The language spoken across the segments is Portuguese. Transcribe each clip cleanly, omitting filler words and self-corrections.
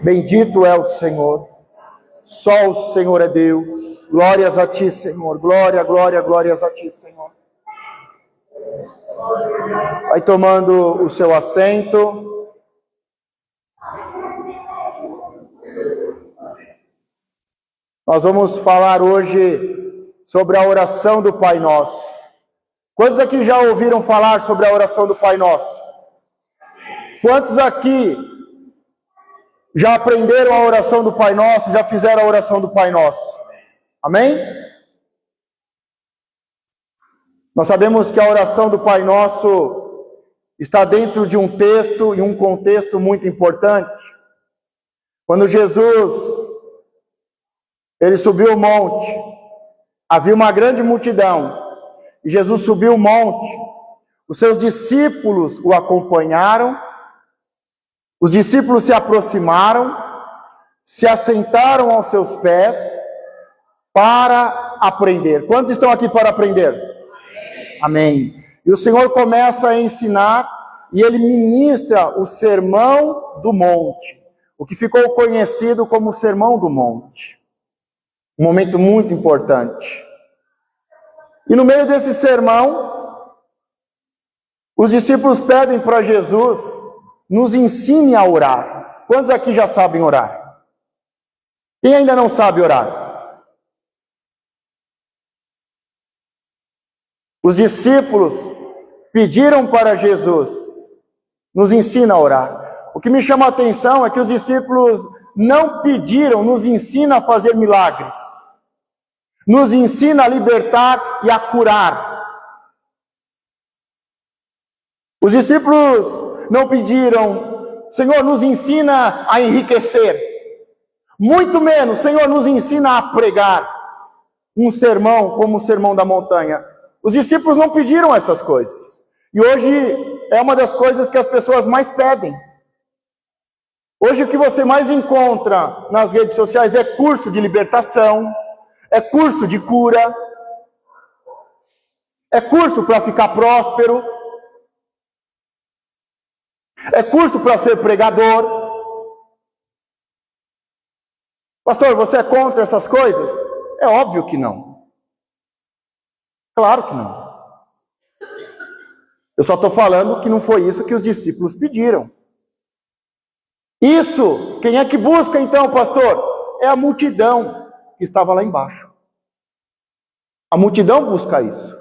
Bendito é o Senhor. Só o Senhor é Deus. Glórias a ti, Senhor. Glória, glória, glórias a ti, Senhor. Vai tomando o seu assento. Nós vamos falar hoje sobre a oração do Pai Nosso. Quantos aqui já ouviram falar sobre a oração do Pai Nosso? Quantos aqui já aprenderam a oração do Pai Nosso, já fizeram a oração do Pai Nosso? Amém? Nós sabemos que a oração do Pai Nosso está dentro de um texto e um contexto muito importante. Quando Jesus, ele subiu o monte, havia uma grande multidão, e Jesus subiu o monte, os seus discípulos o acompanharam, os discípulos se aproximaram, se assentaram aos seus pés para aprender. Quantos estão aqui para aprender? Amém. E o Senhor começa a ensinar e ele ministra o Sermão do Monte, o que ficou conhecido como o Sermão do Monte. Um momento muito importante. E no meio desse sermão, os discípulos pedem para Jesus: nos ensine a orar. Quantos aqui já sabem orar? Quem ainda não sabe orar? Os discípulos pediram para Jesus: nos ensina a orar. O que me chama a atenção é que os discípulos não pediram: nos ensina a fazer milagres, nos ensina a libertar e a curar. Os discípulos não pediram: Senhor, nos ensina a enriquecer. Muito menos: Senhor, nos ensina a pregar um sermão como o Sermão da Montanha. Os discípulos não pediram essas coisas. E hoje é uma das coisas que as pessoas mais pedem. Hoje o que você mais encontra nas redes sociais é curso de libertação, é curso de cura, é curso para ficar próspero, é curso para ser pregador. Pastor, você é contra essas coisas? É óbvio que não. Claro que não. Eu só estou falando que não foi isso que os discípulos pediram. Isso, quem é que busca então, pastor? É a multidão que estava lá embaixo. A multidão busca isso.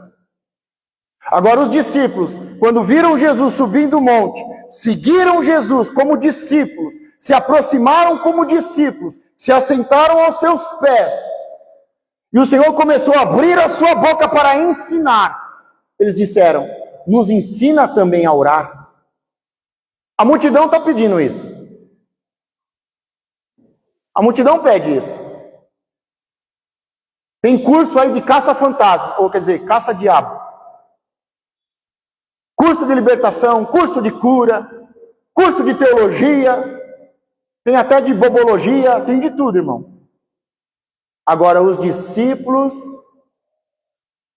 Agora os discípulos, quando viram Jesus subindo o monte, seguiram Jesus como discípulos, se aproximaram como discípulos, se assentaram aos seus pés, e o Senhor começou a abrir a sua boca para ensinar. Eles disseram: nos ensina também a orar. A multidão está pedindo isso. A multidão pede isso. Tem curso aí de caça-fantasma, ou quer dizer, caça-diabo. Curso de libertação, curso de cura, curso de teologia, tem até de bobologia, tem de tudo, irmão. Agora, os discípulos,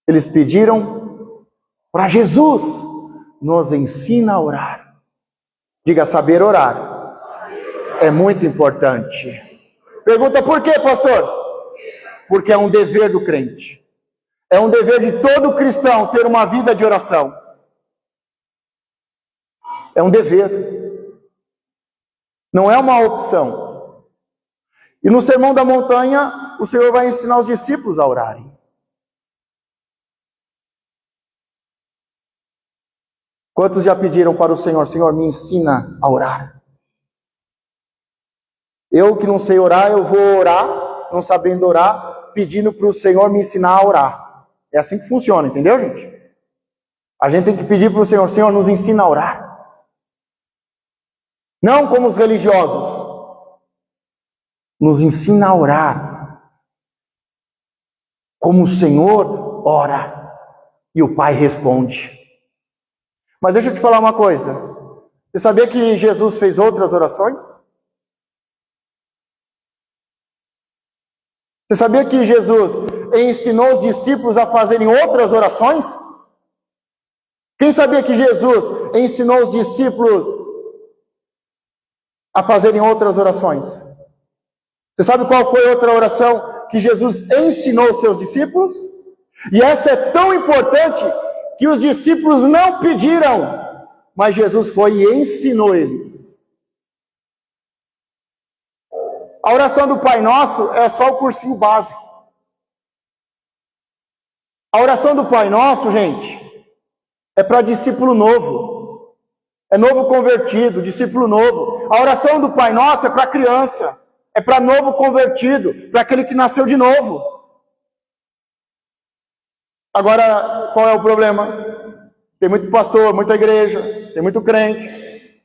eles pediram para Jesus: nos ensina a orar. Diga: saber orar é muito importante. Pergunta: por quê, pastor? Porque é um dever do crente. É um dever de todo cristão ter uma vida de oração. É um dever. Não é uma opção. E no Sermão da Montanha, o Senhor vai ensinar os discípulos a orarem. Quantos já pediram para o Senhor: Senhor, me ensina a orar? Eu que não sei orar, eu vou orar, não sabendo orar, pedindo para o Senhor me ensinar a orar. É assim que funciona, entendeu, gente? A gente tem que pedir para o Senhor: Senhor, nos ensina a orar. Não como os religiosos. Nos ensina a orar como o Senhor ora e o Pai responde. Mas deixa eu te falar uma coisa. Você sabia que Jesus fez outras orações? Você sabia que Jesus ensinou os discípulos a fazerem outras orações? Quem sabia que Jesus ensinou os discípulos a fazerem outras orações. Você sabe qual foi outra oração que Jesus ensinou aos seus discípulos? E essa é tão importante que os discípulos não pediram, mas Jesus foi e ensinou eles. A oração do Pai Nosso é só o cursinho básico. A oração do Pai Nosso, gente, é para discípulo novo. É novo convertido, discípulo novo. A oração do Pai Nosso é para criança. É para novo convertido, para aquele que nasceu de novo. Agora, qual é o problema? Tem muito pastor, muita igreja, tem muito crente,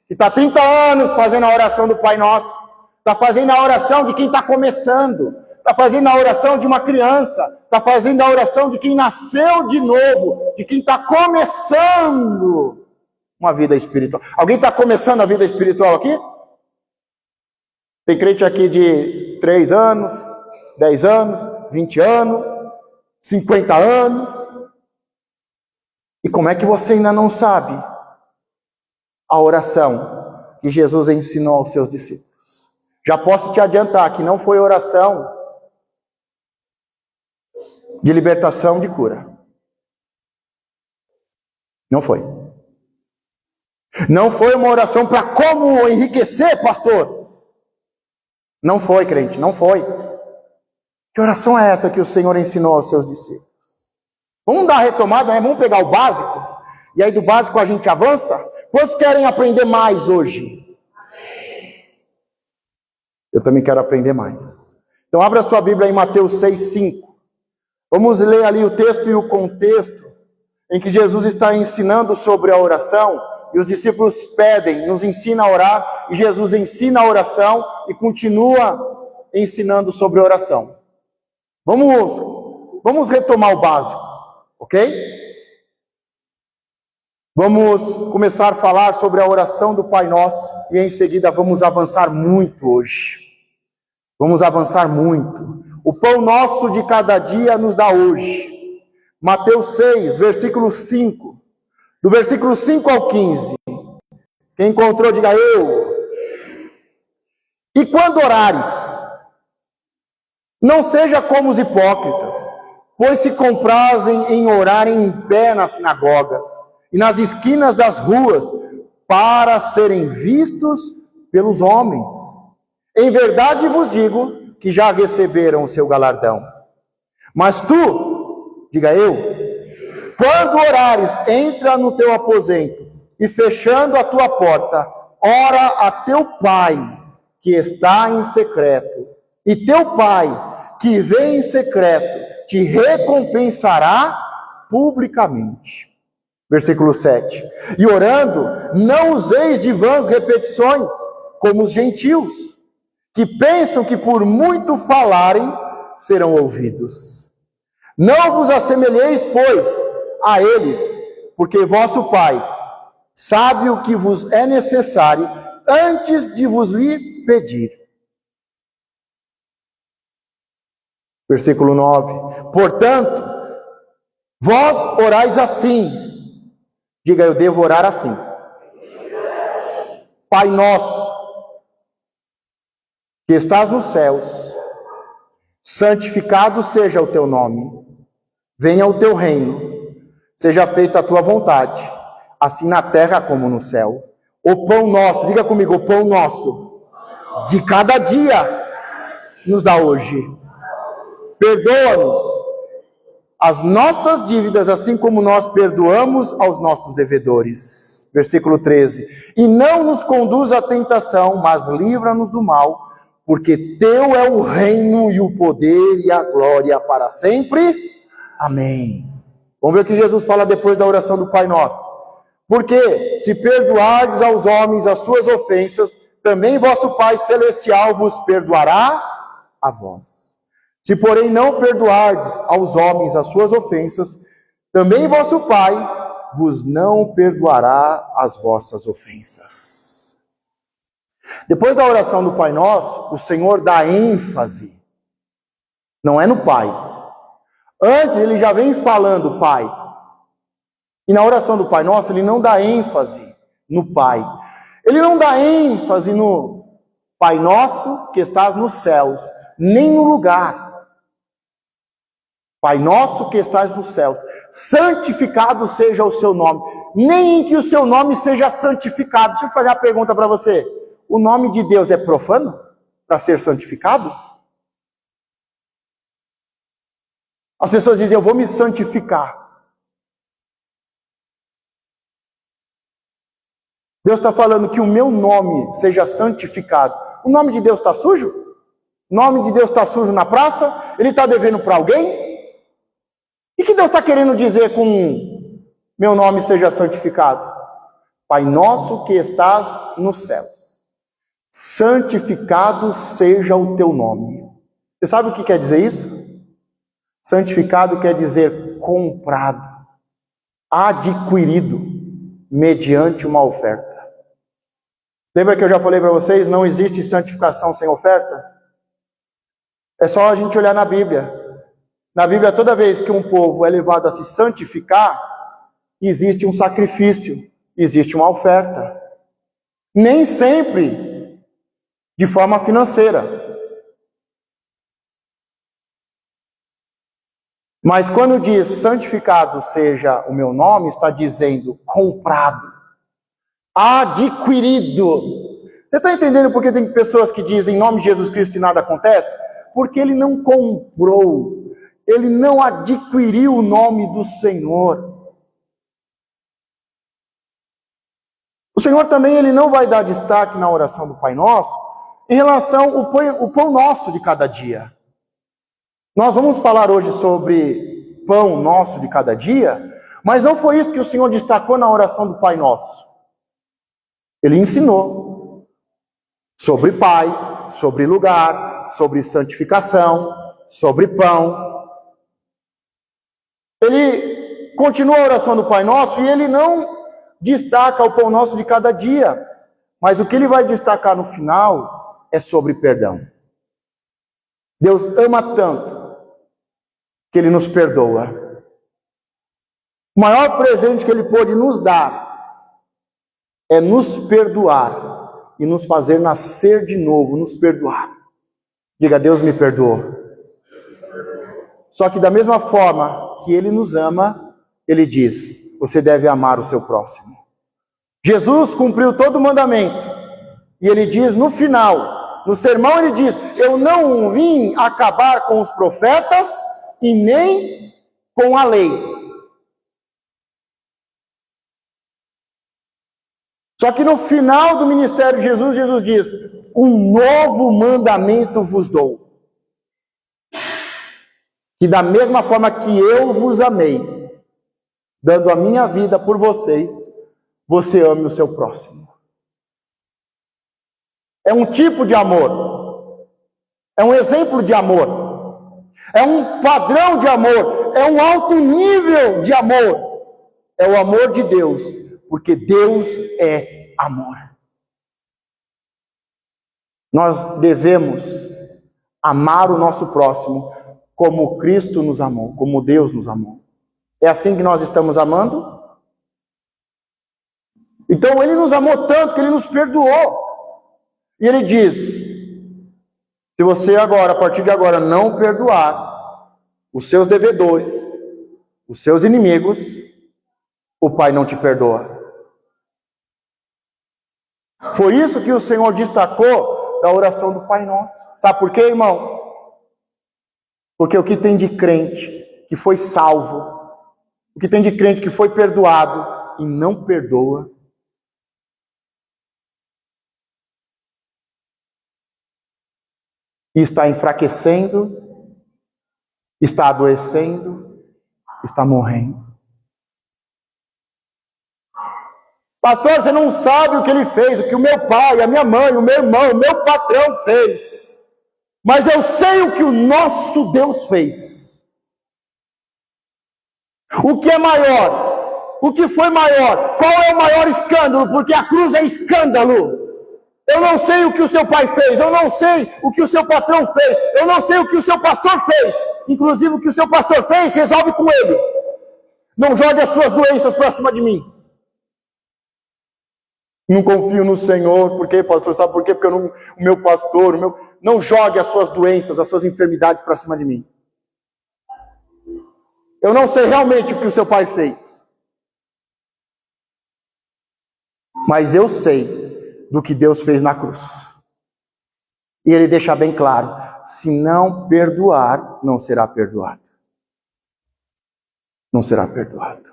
que está 30 anos fazendo a oração do Pai Nosso. Está fazendo a oração de quem está começando. Está fazendo a oração de uma criança. Está fazendo a oração de quem nasceu de novo. De quem está começando uma vida espiritual. Alguém está começando a vida espiritual aqui? Tem crente aqui de 3 anos, 10 anos, 20 anos, 50 anos. E como é que você ainda não sabe a oração que Jesus ensinou aos seus discípulos? Já posso te adiantar que não foi oração de libertação, de cura. Não foi. Não foi uma oração para como enriquecer, pastor. Não foi, crente, não foi. Que oração é essa que o Senhor ensinou aos seus discípulos? Vamos dar a retomada, né? Vamos pegar o básico, e aí do básico a gente avança? Quantos querem aprender mais hoje? Eu também quero aprender mais. Então abra sua Bíblia em Mateus 6:5. Vamos ler ali o texto e o contexto em que Jesus está ensinando sobre a oração, e os discípulos pedem, nos ensina a orar, e Jesus ensina a oração e continua ensinando sobre a oração. Vamos retomar o básico, ok? Vamos começar a falar sobre a oração do Pai Nosso, e em seguida vamos avançar muito hoje. Vamos avançar muito. O pão nosso de cada dia nos dá hoje. Mateus 6, versículo 5. Do versículo 5 ao 15. Quem encontrou, diga eu. E quando orares, não seja como os hipócritas, pois se comprazem em orar em pé nas sinagogas e nas esquinas das ruas, para serem vistos pelos homens. Em verdade vos digo que já receberam o seu galardão. Mas tu, diga eu, quando orares, entra no teu aposento e fechando a tua porta, ora a teu Pai que está em secreto. E teu Pai que vem em secreto te recompensará publicamente. Versículo 7. E orando, não useis de vãs repetições, como os gentios, que pensam que por muito falarem serão ouvidos. Não vos assemelheis, pois, a eles, porque vosso Pai sabe o que vos é necessário antes de vos lhe pedir. Versículo 9. Portanto, vós orais assim. Diga, eu devo orar assim. Pai nosso, que estás nos céus, santificado seja o teu nome. Venha o teu reino. Seja feita a tua vontade, assim na terra como no céu. O pão nosso, diga comigo, o pão nosso, de cada dia, nos dá hoje. Perdoa-nos as nossas dívidas, assim como nós perdoamos aos nossos devedores. Versículo 13. E não nos conduz à tentação, mas livra-nos do mal, porque teu é o reino e o poder e a glória para sempre. Amém. Vamos ver o que Jesus fala depois da oração do Pai Nosso. Porque se perdoardes aos homens as suas ofensas, também vosso Pai Celestial vos perdoará a vós. Se porém não perdoardes aos homens as suas ofensas, também vosso Pai vos não perdoará as vossas ofensas. Depois da oração do Pai Nosso, o Senhor dá ênfase. Não é no Pai. Antes ele já vem falando Pai. E na oração do Pai Nosso ele não dá ênfase no Pai. Ele não dá ênfase no Pai nosso que estás nos céus, nem no lugar. Pai nosso que estás nos céus, santificado seja o seu nome. Nem que o seu nome seja santificado. Deixa eu fazer uma pergunta para você. O nome de Deus é profano para ser santificado? As pessoas dizem, eu vou me santificar. Deus está falando que o meu nome seja santificado. O nome de Deus está sujo? O nome de Deus está sujo na praça? Ele está devendo para alguém? O que Deus está querendo dizer com meu nome seja santificado? Pai nosso que estás nos céus, santificado seja o teu nome. Você sabe o que quer dizer isso? Santificado quer dizer comprado, adquirido, mediante uma oferta. Lembra que eu já falei para vocês, não existe santificação sem oferta? É só a gente olhar na Bíblia. Na Bíblia, toda vez que um povo é levado a se santificar, existe um sacrifício, existe uma oferta. Nem sempre de forma financeira. Mas quando diz santificado seja o meu nome, está dizendo comprado, adquirido. Você está entendendo por que tem pessoas que dizem em nome de Jesus Cristo e nada acontece? Porque ele não comprou, ele não adquiriu o nome do Senhor. O Senhor também ele não vai dar destaque na oração do Pai Nosso em relação ao pão nosso de cada dia. Nós vamos falar hoje sobre pão nosso de cada dia, mas não foi isso que o Senhor destacou na oração do Pai Nosso. Ele ensinou sobre Pai, sobre lugar, sobre santificação, sobre pão. Ele continua a oração do Pai Nosso e ele não destaca o pão nosso de cada dia, mas o que ele vai destacar no final é sobre perdão. Deus ama tanto que ele nos perdoa. O maior presente que ele pôde nos dar é nos perdoar e nos fazer nascer de novo, nos perdoar. Diga, Deus me perdoou. Só que da mesma forma que ele nos ama, ele diz, você deve amar o seu próximo. Jesus cumpriu todo o mandamento. E ele diz no final, no sermão ele diz, eu não vim acabar com os profetas e nem com a lei. Só que no final do ministério de Jesus, Jesus diz, um novo mandamento vos dou. Que da mesma forma que eu vos amei, dando a minha vida por vocês, você ame o seu próximo. É um tipo de amor. É um exemplo de amor. É um padrão de amor. É um alto nível de amor. É o amor de Deus. Porque Deus é amor. Nós devemos amar o nosso próximo como Cristo nos amou, como Deus nos amou. É assim que nós estamos amando? Então ele nos amou tanto que ele nos perdoou. E ele diz, se você agora, a partir de agora, não perdoar os seus devedores, os seus inimigos, o Pai não te perdoa. Foi isso que o Senhor destacou da oração do Pai Nosso. Sabe por quê, irmão? Porque o que tem de crente que foi salvo, o que tem de crente que foi perdoado e não perdoa, e está enfraquecendo, está adoecendo, está morrendo. Pastor, você não sabe o que ele fez, o que o meu pai, a minha mãe, o meu irmão, o meu patrão fez. Mas eu sei o que o nosso Deus fez. O que é maior? O que foi maior? Qual é o maior escândalo? Porque a cruz é escândalo. Eu não sei o que o seu pai fez, eu não sei o que o seu patrão fez, eu não sei o que o seu pastor fez. Inclusive o que o seu pastor fez, resolve com ele. Não jogue as suas doenças para cima de mim. Não confio no Senhor. Por quê, pastor? Sabe por quê? Porque o meu pastor, não jogue as suas doenças, as suas enfermidades para cima de mim. Eu não sei realmente o que o seu pai fez. Mas eu sei do que Deus fez na cruz. E ele deixa bem claro: se não perdoar, não será perdoado. Não será perdoado.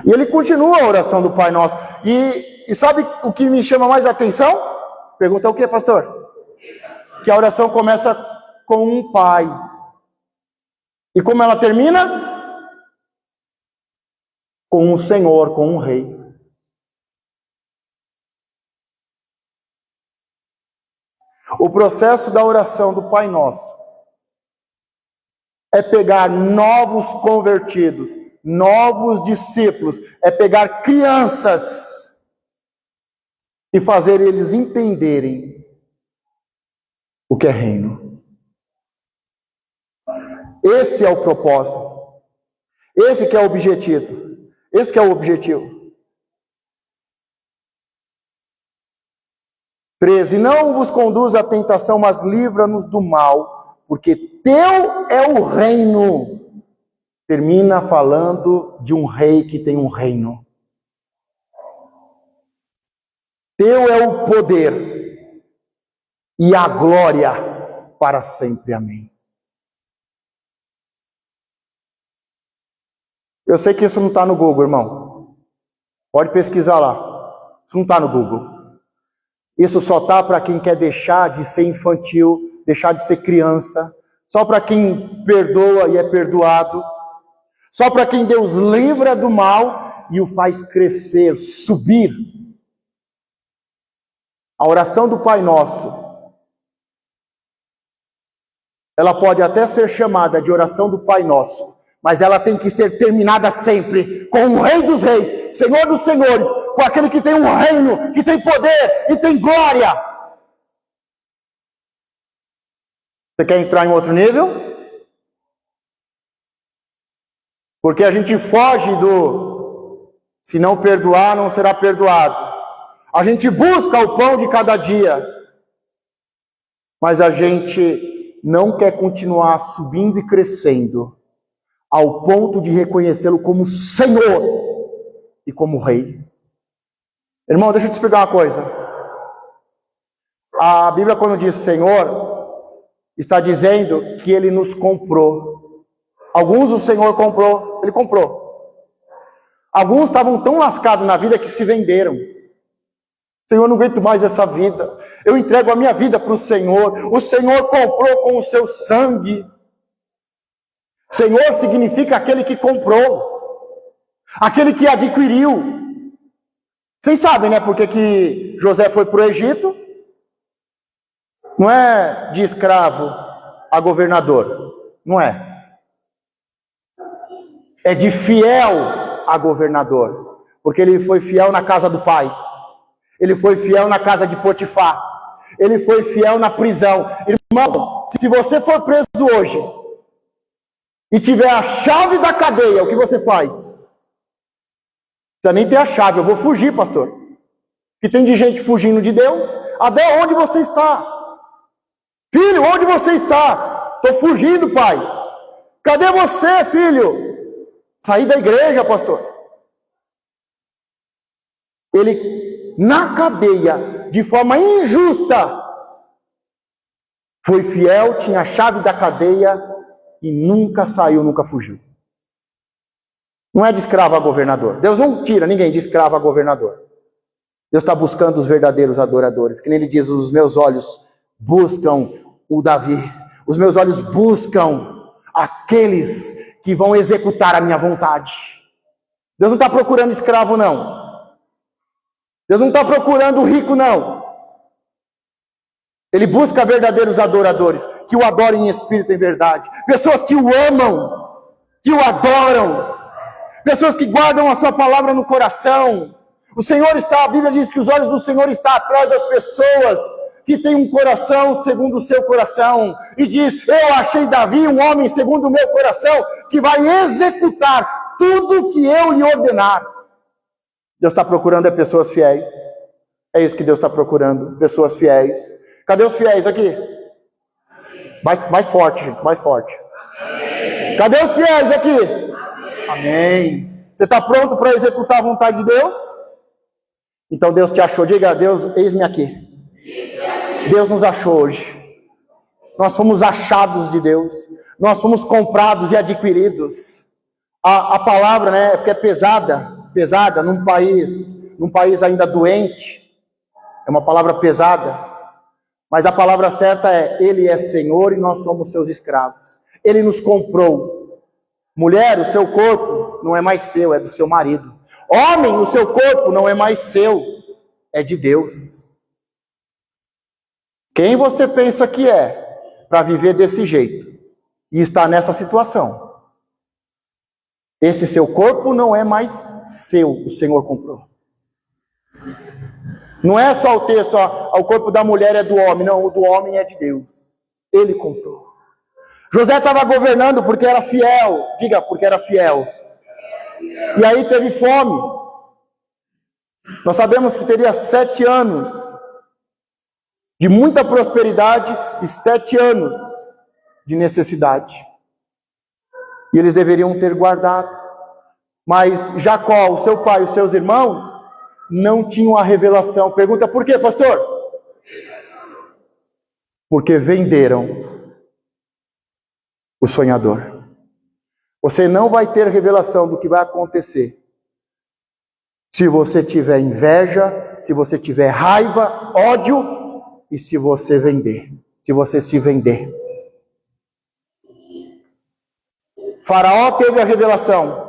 E ele continua a oração do Pai Nosso. E sabe o que me chama mais a atenção? Pergunta o que, pastor? Que a oração começa com um pai. E como ela termina? Com um senhor, com um rei. O processo da oração do Pai Nosso é pegar novos convertidos, novos discípulos, é pegar crianças e fazer eles entenderem o que é reino. Esse é o propósito. Esse que é o objetivo. Esse que é o objetivo. 13. Não vos conduz à tentação, mas livra-nos do mal, porque teu é o reino. Termina falando de um rei que tem um reino. Teu é o poder e a glória para sempre. Amém. Eu sei que isso não está no Google, irmão. Pode pesquisar lá. Isso não está no Google. Isso só está para quem quer deixar de ser infantil, deixar de ser criança. Só para quem perdoa e é perdoado. Só para quem Deus livra do mal e o faz crescer, subir. A oração do Pai Nosso, ela pode até ser chamada de oração do Pai Nosso, mas ela tem que ser terminada sempre com o Rei dos Reis, Senhor dos Senhores, com aquele que tem um reino, que tem poder e tem glória. Você quer entrar em outro nível? Porque a gente foge do se não perdoar, não será perdoado. A gente busca o pão de cada dia, mas a gente não quer continuar subindo e crescendo ao ponto de reconhecê-lo como Senhor e como Rei. Irmão, deixa eu te explicar uma coisa. A Bíblia, quando diz Senhor, está dizendo que Ele nos comprou. Alguns o Senhor comprou, Ele comprou. Alguns estavam tão lascados na vida que se venderam. Senhor, eu não aguento mais essa vida. Eu entrego a minha vida para o Senhor. O Senhor comprou com o seu sangue. Senhor significa aquele que comprou. Aquele que adquiriu. Vocês sabem, né, por que José foi para o Egito? Não é de escravo a governador. Não é. É de fiel a governador. Porque ele foi fiel na casa do pai. Ele foi fiel na casa de Potifar. Ele foi fiel na prisão. Irmão, se você for preso hoje e tiver a chave da cadeia, o que você faz? Você nem tem a chave. Eu vou fugir, pastor. Que tem de gente fugindo de Deus. Até onde você está? Filho, onde você está? Estou fugindo, pai. Cadê você, filho? Saí da igreja, pastor. Ele na cadeia, de forma injusta, foi fiel, tinha a chave da cadeia e nunca saiu, nunca fugiu. Não é de escravo a governador. Deus não tira ninguém de escravo a governador. Deus está buscando os verdadeiros adoradores, que nem ele diz: os meus olhos buscam o Davi, os meus olhos buscam aqueles que vão executar a minha vontade. Deus não está procurando escravo, não. Deus não está procurando rico, não. Ele busca verdadeiros adoradores, que o adorem em espírito e em verdade. Pessoas que o amam, que o adoram. Pessoas que guardam a sua palavra no coração. O Senhor está, a Bíblia diz que os olhos do Senhor estão atrás das pessoas que têm um coração segundo o seu coração. E diz: eu achei Davi um homem segundo o meu coração, que vai executar tudo o que eu lhe ordenar. Deus está procurando pessoas fiéis. É isso que Deus está procurando, pessoas fiéis. Cadê os fiéis aqui? Mais forte, gente, mais forte. Cadê os fiéis aqui? Amém. Você está pronto para executar a vontade de Deus? Então Deus te achou. Diga, Deus, eis-me aqui. Deus nos achou hoje. Nós fomos achados de Deus. Nós fomos comprados e adquiridos. A palavra, né, porque é pesada num país ainda doente. É uma palavra pesada. Mas a palavra certa é, Ele é Senhor e nós somos seus escravos. Ele nos comprou. Mulher, o seu corpo não é mais seu, é do seu marido. Homem, o seu corpo não é mais seu, é de Deus. Quem você pensa que é para viver desse jeito e estar nessa situação? Esse seu corpo não é mais seu, o Senhor comprou. Não é só o texto, o corpo da mulher é do homem, não, o do homem é de Deus. Ele comprou. José estava governando porque era fiel, diga, porque era fiel. E aí teve fome. Nós sabemos que teria 7 anos de muita prosperidade e 7 anos de necessidade. E eles deveriam ter guardado. Mas Jacó, o seu pai e os seus irmãos não tinham a revelação. Pergunta, por quê, pastor? Porque venderam o sonhador. Você não vai ter revelação do que vai acontecer se você tiver inveja, se você tiver raiva, ódio e se você vender, se você se vender. Faraó teve a revelação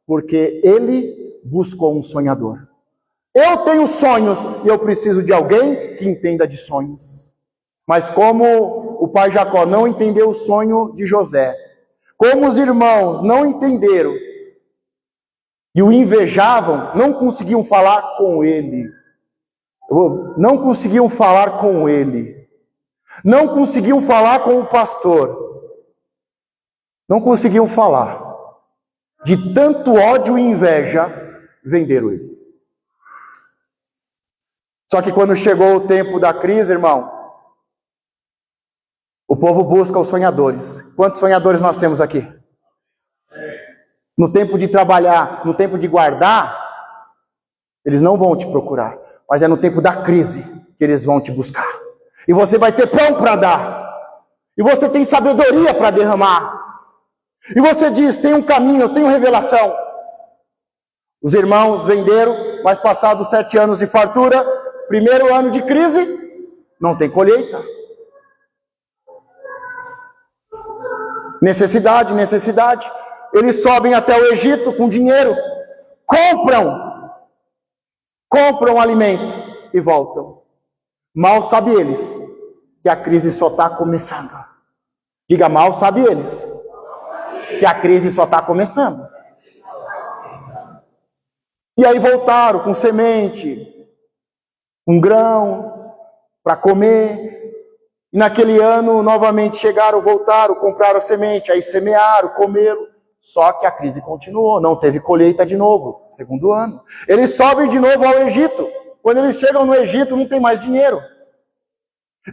porque ele buscou um sonhador. Eu tenho sonhos e eu preciso de alguém que entenda de sonhos. Mas como o pai Jacó não entendeu o sonho de José, como os irmãos não entenderam e o invejavam, não conseguiam falar com ele. Não conseguiam falar com ele. Não conseguiam falar com o pastor. Não conseguiam falar. De tanto ódio e inveja, venderam ele. Só que quando chegou o tempo da crise, irmão, o povo busca os sonhadores. Quantos sonhadores nós temos aqui? No tempo de trabalhar, no tempo de guardar, eles não vão te procurar. Mas é no tempo da crise que eles vão te buscar. E você vai ter pão para dar. E você tem sabedoria para derramar. E você diz, tem um caminho, eu tenho revelação. Os irmãos venderam, mas passados 7 anos de fartura, primeiro ano de crise, não tem colheita. Necessidade. Eles sobem até o Egito com dinheiro, compram alimento e voltam. Mal sabe eles que a crise só está começando. Diga, mal sabe eles que a crise só está começando. E aí voltaram com semente, com grãos, para comer. E naquele ano, novamente voltaram, compraram a semente, aí semearam, comeram. Só que a crise continuou, não teve colheita de novo, segundo ano. Eles sobem de novo ao Egito. Quando eles chegam no Egito, não tem mais dinheiro.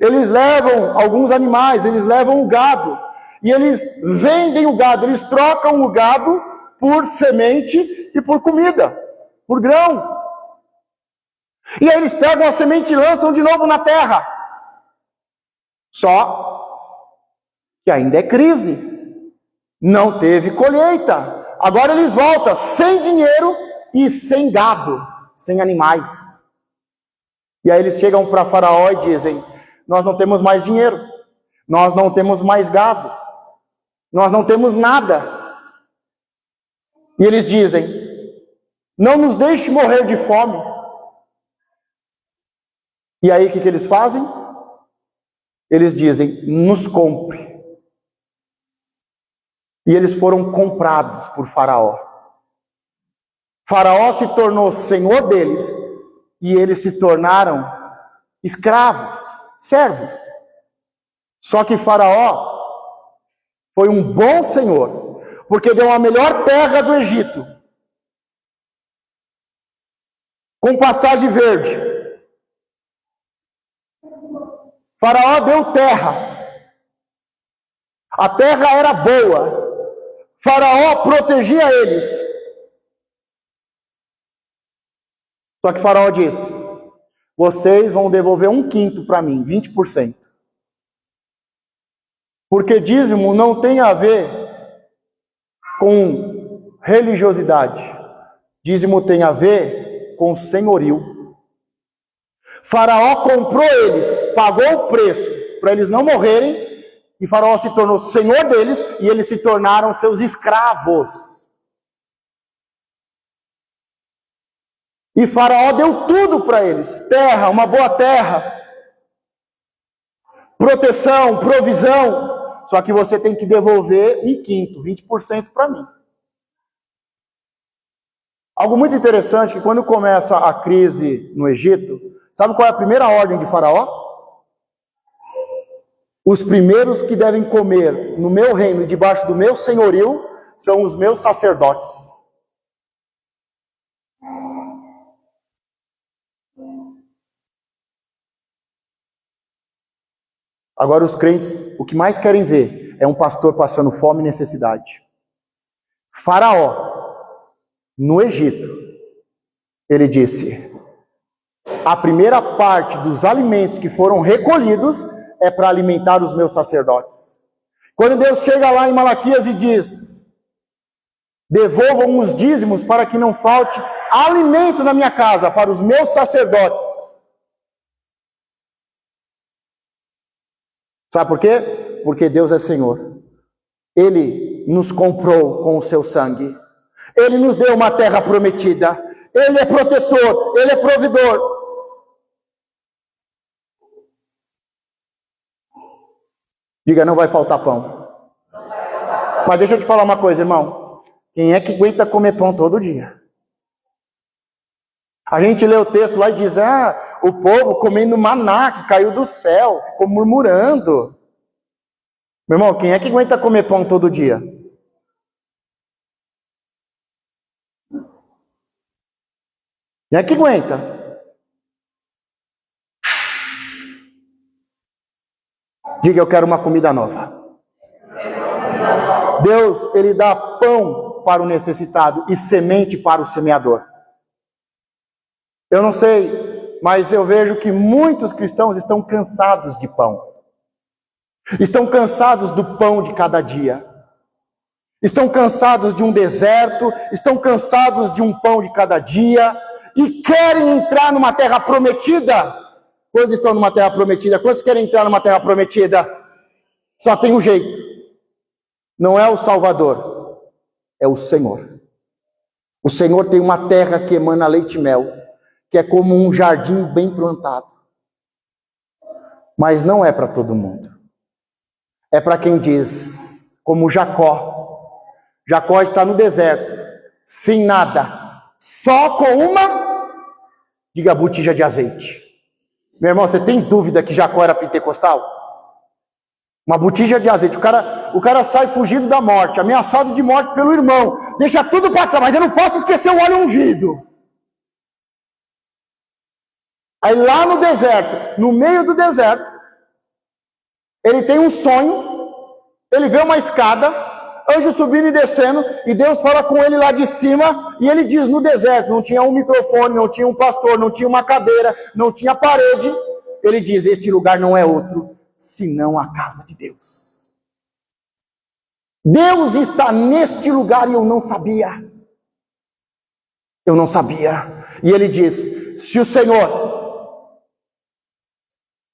Eles levam alguns animais, eles levam o gado. E eles vendem o gado, eles trocam o gado por semente e por comida, por grãos. E aí eles pegam a semente e lançam de novo na terra. Só que ainda é crise. Não teve colheita. Agora eles voltam sem dinheiro e sem gado, sem animais. E aí eles chegam para Faraó e dizem, nós não temos mais dinheiro, nós não temos mais gado, nós não temos nada. E eles dizem, não nos deixe morrer de fome. E aí o que eles fazem? Eles dizem, nos compre. E eles foram comprados por Faraó. Faraó se tornou senhor deles e eles se tornaram escravos, servos. Só que Faraó foi um bom senhor, porque deu a melhor terra do Egito, com pastagem verde, Faraó deu terra. A terra era boa. Faraó protegia eles. Só que Faraó disse: vocês vão devolver 1/5 para mim, 20%. Porque dízimo não tem a ver com religiosidade. Dízimo tem a ver com senhorio. Faraó comprou eles, pagou o preço para eles não morrerem, e Faraó se tornou senhor deles, e eles se tornaram seus escravos. E Faraó deu tudo para eles: terra, uma boa terra, proteção, provisão. Só que você tem que devolver 1/5, 20% para mim. Algo muito interessante, que quando começa a crise no Egito, sabe qual é a primeira ordem de Faraó? Os primeiros que devem comer no meu reino, debaixo do meu senhorio, são os meus sacerdotes. Agora os crentes, o que mais querem ver é um pastor passando fome e necessidade. Faraó, no Egito, ele disse: a primeira parte dos alimentos que foram recolhidos é para alimentar os meus sacerdotes. Quando Deus chega lá em Malaquias e diz: devolvam os dízimos para que não falte alimento na minha casa para os meus sacerdotes. Sabe por quê? Porque Deus é Senhor. Ele nos comprou com o seu sangue. Ele nos deu uma terra prometida. Ele é protetor, Ele é provedor. Diga: não vai faltar pão. Mas deixa eu te falar uma coisa, irmão. Quem é que aguenta comer pão todo dia? A gente lê o texto lá e diz: o povo comendo maná que caiu do céu, ficou murmurando. Meu irmão, quem é que aguenta comer pão todo dia? Quem é que aguenta? Diga: eu quero uma comida nova. Deus, Ele dá pão para o necessitado e semente para o semeador. Eu não sei, mas eu vejo que muitos cristãos estão cansados de pão. Estão cansados do pão de cada dia. Estão cansados de um deserto, estão cansados de um pão de cada dia e querem entrar numa terra prometida. Quantos estão numa terra prometida? Quantos querem entrar numa terra prometida? Só tem um jeito. Não é o Salvador, é o Senhor. O Senhor tem uma terra que emana leite e mel, que é como um jardim bem plantado. Mas não é para todo mundo. É para quem diz, como Jacó. Jacó está no deserto, sem nada, só com uma, diga, botija de azeite. Meu irmão, você tem dúvida que Jacó era pentecostal? Uma botija de azeite. O cara sai fugindo da morte, ameaçado de morte pelo irmão. Deixa tudo para trás, mas eu não posso esquecer o óleo ungido. Aí lá no deserto, no meio do deserto, ele tem um sonho, ele vê uma escada, anjo subindo e descendo, e Deus fala com ele lá de cima, e ele diz: no deserto, não tinha um microfone, não tinha um pastor, não tinha uma cadeira, não tinha parede. Ele diz: este lugar não é outro, senão a casa de Deus. Deus está neste lugar e eu não sabia. Eu não sabia. E ele diz: se o Senhor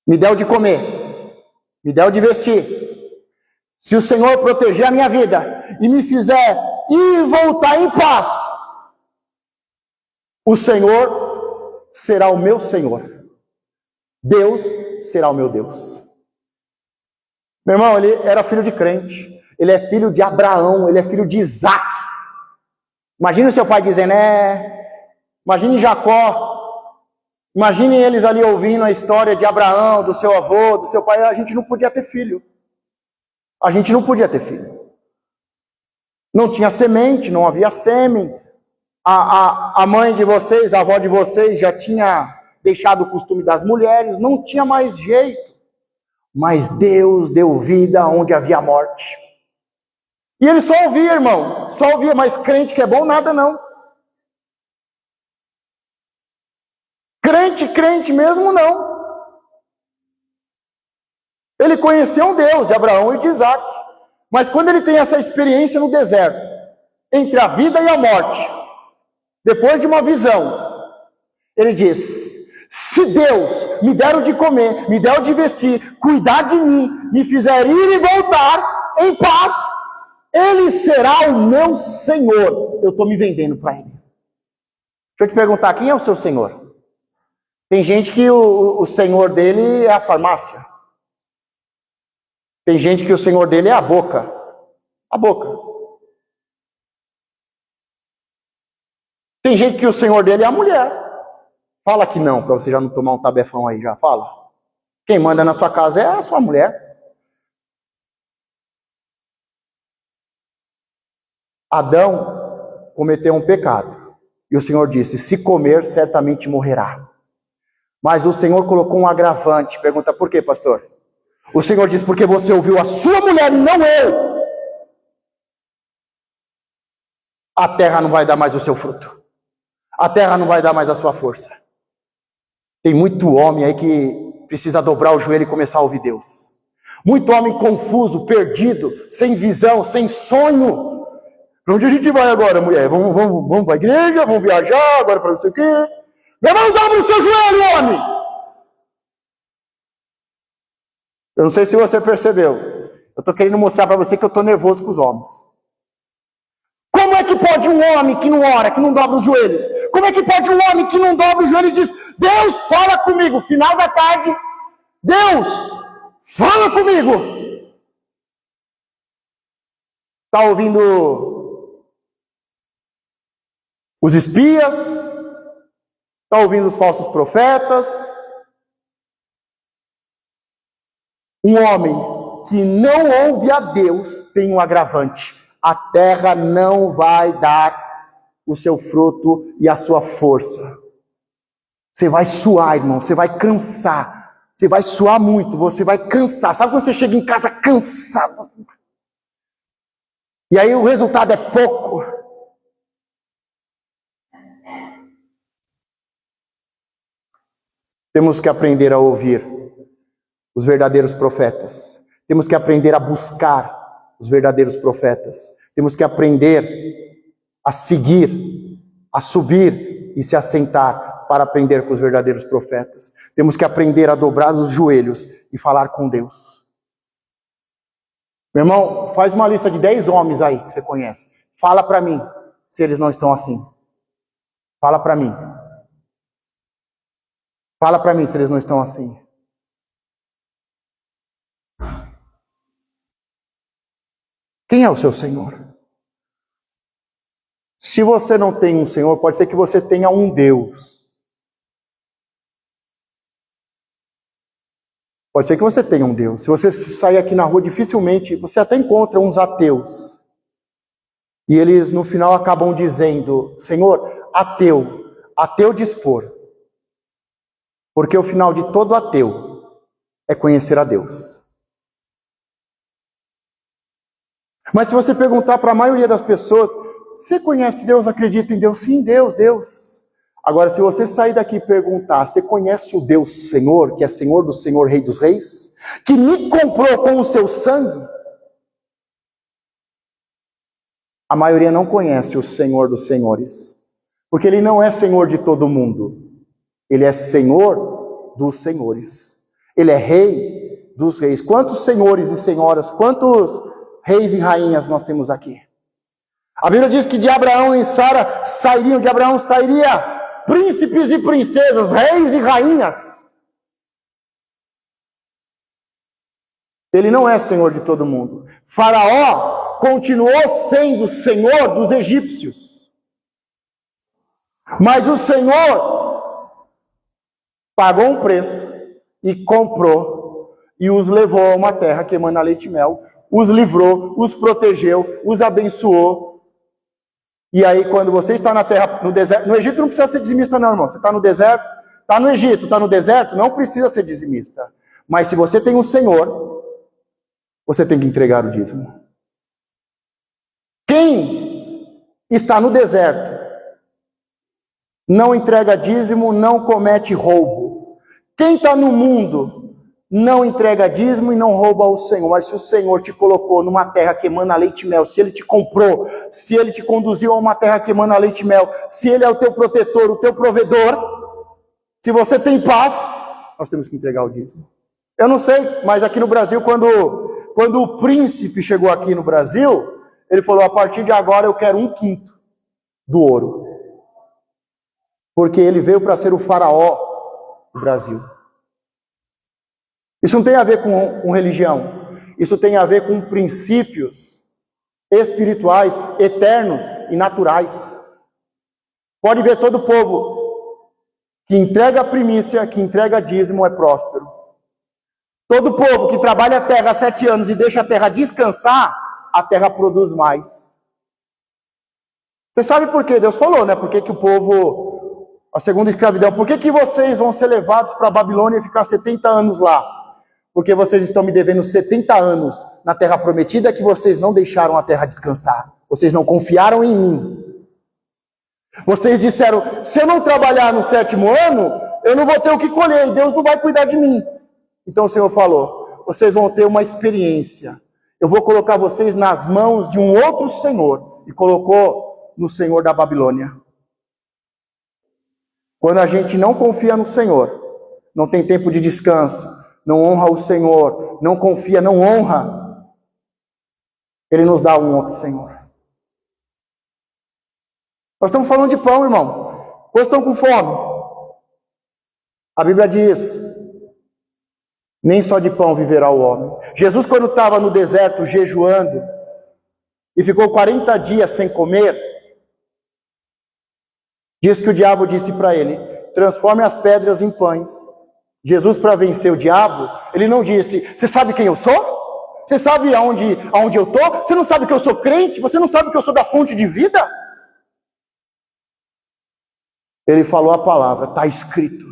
me der o de comer, me der o de vestir, se o Senhor proteger a minha vida e me fizer ir e voltar em paz, o Senhor será o meu Senhor. Deus será o meu Deus. Meu irmão, ele era filho de crente. Ele é filho de Abraão, ele é filho de Isaac. Imagina o seu pai dizendo: imagine Jacó. Imagine eles ali ouvindo a história de Abraão, do seu avô, do seu pai. A gente não podia ter filho. A gente não podia ter filho. Não tinha semente, não havia sêmen. A mãe de vocês, a avó de vocês já tinha deixado o costume das mulheres. Não tinha mais jeito. mas Deus deu vida onde havia morte. E ele só ouvia, irmão, só ouvia, mas crente que é bom, nada não. Crente mesmo não. Ele conhecia um Deus de Abraão e de Isaac, mas quando ele tem essa experiência no deserto, entre a vida e a morte, depois de uma visão, ele diz: se Deus me der o de comer, me der o de vestir, cuidar de mim, me fizer ir e voltar em paz, Ele será o meu Senhor. Eu estou me vendendo para Ele. Deixa eu te perguntar, quem é o seu Senhor? Tem gente que o Senhor dele é a farmácia. Tem gente que o Senhor dele é a boca. A boca. Tem gente que o Senhor dele é a mulher. Fala que não, para você já não tomar um tabefão aí, já fala. Quem manda na sua casa é a sua mulher. Adão cometeu um pecado. E o Senhor disse: se comer, certamente morrerá. Mas o Senhor colocou um agravante. Pergunta, por quê, pastor? O Senhor disse: porque você ouviu a sua mulher e não eu. A terra não vai dar mais o seu fruto. A terra não vai dar mais a sua força. Tem muito homem aí que precisa dobrar o joelho e começar a ouvir Deus. Muito homem confuso, perdido, sem visão, sem sonho. Para onde a gente vai agora, mulher? Vamos para a igreja, vamos viajar, agora para não sei o quê. Meu irmão, dobra o seu joelho, homem! Eu não sei se você percebeu. Eu estou querendo mostrar para você que eu estou nervoso com os homens. Como é que pode um homem que não ora, que não dobra os joelhos? Como é que pode um homem que não dobra os joelhos e diz: Deus, fala comigo, final da tarde, Deus, fala comigo. Está ouvindo os espias? Está ouvindo os falsos profetas? Um homem que não ouve a Deus tem um agravante. A terra não vai dar o seu fruto e a sua força. Você vai suar, irmão, você vai cansar. Você vai suar muito, você vai cansar. Sabe quando você chega em casa cansado? E aí o resultado é pouco. Temos que aprender a ouvir os verdadeiros profetas. Temos que aprender a buscar os verdadeiros profetas. Temos que aprender a seguir, a subir e se assentar para aprender com os verdadeiros profetas. Temos que aprender a dobrar os joelhos e falar com Deus. Meu irmão, faz uma lista de 10 homens aí que você conhece. Fala para mim se eles não estão assim. Fala para mim. Fala para mim se eles não estão assim. Quem é o seu Senhor? Se você não tem um Senhor, pode ser que você tenha um Deus. Pode ser que você tenha um Deus. Se você sair aqui na rua, dificilmente, você até encontra uns ateus. E eles no final acabam dizendo: Senhor, ateu dispor. Porque o final de todo ateu é conhecer a Deus. Mas se você perguntar para a maioria das pessoas: você conhece Deus, acredita em Deus? Sim, Deus. Agora, se você sair daqui e perguntar: você conhece o Deus Senhor, que é Senhor do Senhor, Rei dos Reis? Que me comprou com o seu sangue? A maioria não conhece o Senhor dos Senhores. Porque Ele não é Senhor de todo mundo. Ele é Senhor dos Senhores. Ele é Rei dos Reis. Quantos senhores e senhoras, quantos reis e rainhas nós temos aqui? A Bíblia diz que de Abraão e Sara sairiam, de Abraão sairia príncipes e princesas, reis e rainhas. Ele não é Senhor de todo mundo. Faraó continuou sendo Senhor dos egípcios. Mas o Senhor pagou um preço e comprou e os levou a uma terra que emana leite e mel, os livrou, os protegeu, os abençoou. E aí, quando você está na terra, no deserto, no Egito não precisa ser dizimista não, irmão. Você está no deserto, está no Egito, está no deserto, não precisa ser dizimista. Mas se você tem um Senhor, você tem que entregar o dízimo. Quem está no deserto, não entrega dízimo, não comete roubo. Quem está no mundo, não entrega dízimo e não rouba ao Senhor. Mas se o Senhor te colocou numa terra que emana leite e mel, se Ele te comprou, se Ele te conduziu a uma terra que emana leite e mel, se Ele é o teu protetor, o teu provedor, se você tem paz, nós temos que entregar o dízimo. Eu não sei, mas aqui no Brasil, quando o príncipe chegou aqui no Brasil, ele falou, a partir de agora eu quero 1/5 do ouro. Porque ele veio para ser o faraó do Brasil. Isso não tem a ver com religião. Isso tem a ver com princípios espirituais, eternos e naturais. Pode ver todo povo que entrega a primícia, que entrega dízimo é próspero. Todo povo que trabalha a terra há 7 anos e deixa a terra descansar, a terra produz mais. Você sabe por quê? Deus falou, né? Por que o povo, a segunda escravidão, por que vocês vão ser levados para a Babilônia e ficar 70 anos lá? Porque vocês estão me devendo 70 anos na terra prometida que vocês não deixaram a terra descansar. Vocês não confiaram em mim. Vocês disseram, se eu não trabalhar no 7º ano, eu não vou ter o que colher, e Deus não vai cuidar de mim. Então o Senhor falou, vocês vão ter uma experiência. Eu vou colocar vocês nas mãos de um outro Senhor. E colocou no Senhor da Babilônia. Quando a gente não confia no Senhor, não tem tempo de descanso, não honra o Senhor, não confia, não honra, Ele nos dá um outro Senhor. Nós estamos falando de pão, irmão. Quantos estão com fome? A Bíblia diz, nem só de pão viverá o homem. Jesus, quando estava no deserto jejuando, e ficou 40 dias sem comer, diz que o diabo disse para ele, transforme as pedras em pães. Jesus, para vencer o diabo, ele não disse, você sabe quem eu sou? Você sabe aonde eu estou? Você não sabe que eu sou crente? Você não sabe que eu sou da fonte de vida? Ele falou a palavra, está escrito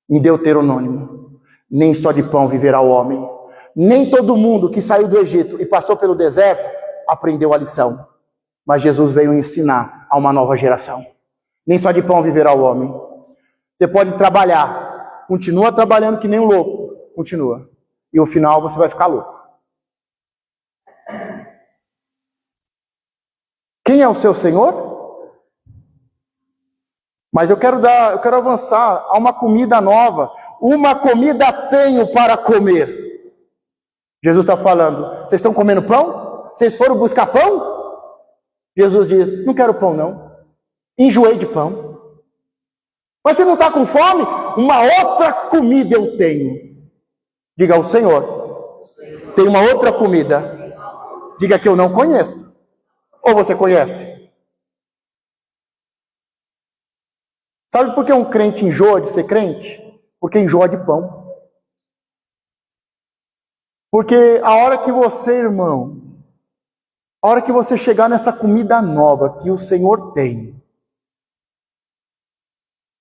em Deuteronômio, nem só de pão viverá o homem. Nem todo mundo que saiu do Egito e passou pelo deserto aprendeu a lição. Mas Jesus veio ensinar a uma nova geração. Nem só de pão viverá o homem. Você pode trabalhar, continua trabalhando que nem um louco, continua. E no final você vai ficar louco. Quem é o seu Senhor? Mas eu quero avançar a uma comida nova. Uma comida tenho para comer. Jesus está falando, vocês estão comendo pão? Vocês foram buscar pão? Jesus diz, não quero pão não. Enjoei de pão. Mas você não está com fome? Uma outra comida eu tenho. Diga ao Senhor, tem uma outra comida. Diga que eu não conheço. Ou você conhece? Sabe por que um crente enjoa de ser crente? Porque enjoa de pão. Porque a hora que você, irmão, a hora que você chegar nessa comida nova que o Senhor tem,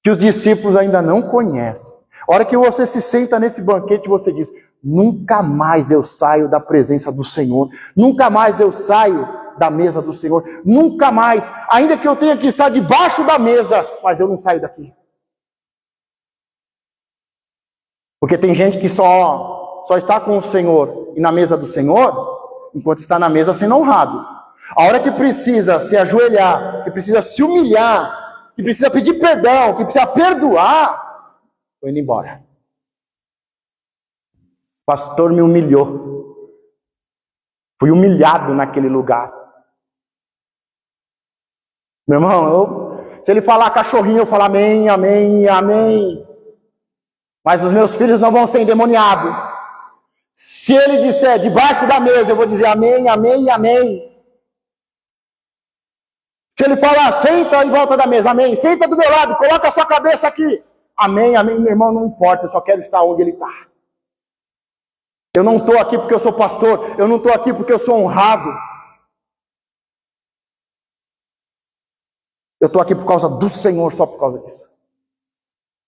que os discípulos ainda não conhecem, a hora que você se senta nesse banquete, você diz, nunca mais eu saio da presença do Senhor, nunca mais eu saio da mesa do Senhor, nunca mais, ainda que eu tenha que estar debaixo da mesa, mas eu não saio daqui. Porque tem gente que só está com o Senhor e na mesa do Senhor, enquanto está na mesa sendo honrado. A hora que precisa se ajoelhar, que precisa se humilhar, que precisa pedir perdão, que precisa perdoar, estou indo embora. O pastor me humilhou. Fui humilhado naquele lugar. Meu irmão, se ele falar cachorrinho, eu falo amém, amém, amém. Mas os meus filhos não vão ser endemoniados. Se ele disser debaixo da mesa, eu vou dizer amém, amém, amém. Se ele falar senta em volta da mesa, amém. Senta do meu lado, coloca a sua cabeça aqui. Amém, amém, meu irmão, não importa, eu só quero estar onde ele está. Eu não estou aqui porque eu sou pastor, eu não estou aqui porque eu sou honrado. Eu estou aqui por causa do Senhor, só por causa disso.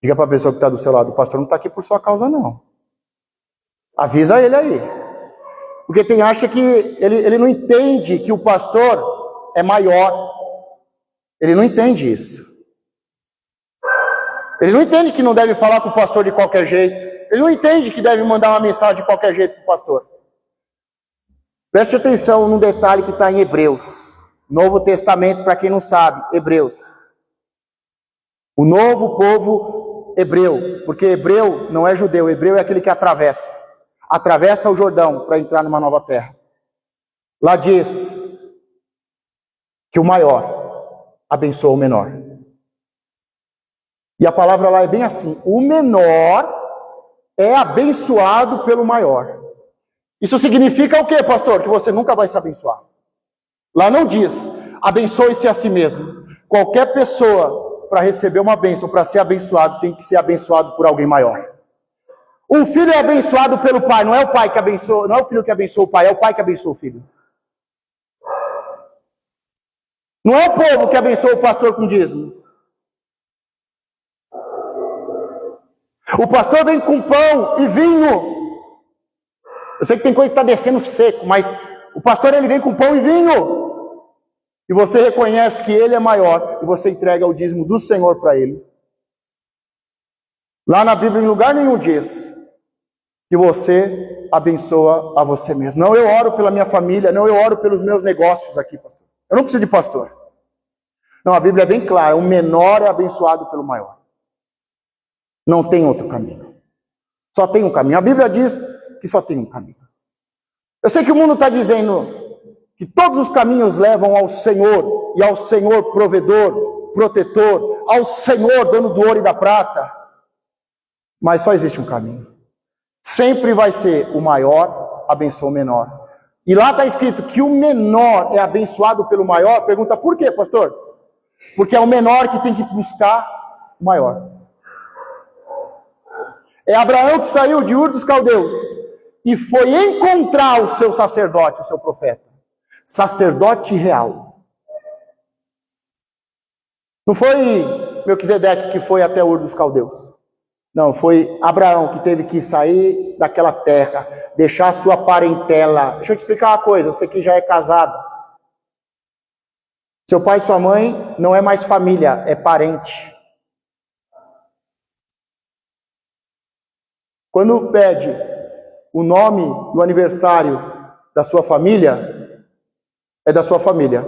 Diga para a pessoa que está do seu lado, o pastor não está aqui por sua causa, não. Avisa ele aí. Porque acha que ele não entende que o pastor é maior. Ele não entende isso. Ele não entende que não deve falar com o pastor de qualquer jeito. Ele não entende que deve mandar uma mensagem de qualquer jeito para o pastor. Preste atenção num detalhe que está em Hebreus. Novo Testamento, para quem não sabe, Hebreus. O novo povo hebreu. Porque hebreu não é judeu, hebreu é aquele que atravessa. Atravessa o Jordão para entrar numa nova terra. Lá diz que o maior abençoa o menor. E a palavra lá é bem assim: o menor é abençoado pelo maior. Isso significa o quê, pastor? Que você nunca vai se abençoar. Lá não diz, abençoe-se a si mesmo. Qualquer pessoa, para receber uma bênção, para ser abençoado, tem que ser abençoado por alguém maior. Um filho é abençoado pelo pai, não é o pai que abençoa, não é o filho que abençoa o pai, é o pai que abençoa o filho. Não é o povo que abençoa o pastor com dízimo. O pastor vem com pão e vinho. Eu sei que tem coisa que está descendo seco, mas o pastor ele vem com pão e vinho. E você reconhece que ele é maior e você entrega o dízimo do Senhor para ele. Lá na Bíblia, em lugar nenhum diz que você abençoa a você mesmo. Não, eu oro pela minha família, não, eu oro pelos meus negócios aqui, pastor. Eu não preciso de pastor. Não, a Bíblia é bem clara, o menor é abençoado pelo maior. Não tem outro caminho. Só tem um caminho. A Bíblia diz que só tem um caminho. Eu sei que o mundo está dizendo que todos os caminhos levam ao Senhor, e ao Senhor provedor, protetor, ao Senhor dono do ouro e da prata. Mas só existe um caminho. Sempre vai ser o maior abençoa o menor. E lá está escrito que o menor é abençoado pelo maior. Pergunta, por quê, pastor? Porque é o menor que tem que buscar o maior. É Abraão que saiu de Ur dos Caldeus e foi encontrar o seu sacerdote, o seu profeta. Sacerdote real. Não foi Melquisedeque que foi até Ur dos Caldeus. Não, foi Abraão que teve que sair daquela terra, deixar a sua parentela. Deixa eu te explicar uma coisa, você que já é casado. Seu pai e sua mãe não é mais família, é parente. Quando pede o nome e o aniversário da sua família, é da sua família.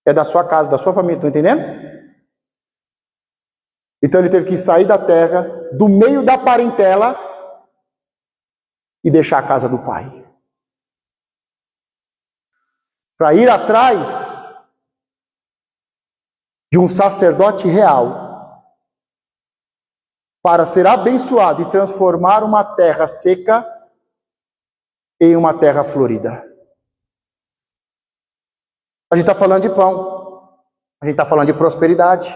É da sua casa, da sua família, estão entendendo? Então ele teve que sair da terra, do meio da parentela, e deixar a casa do pai. Para ir atrás de um sacerdote real, para ser abençoado e transformar uma terra seca em uma terra florida. A gente está falando de pão, a gente está falando de prosperidade.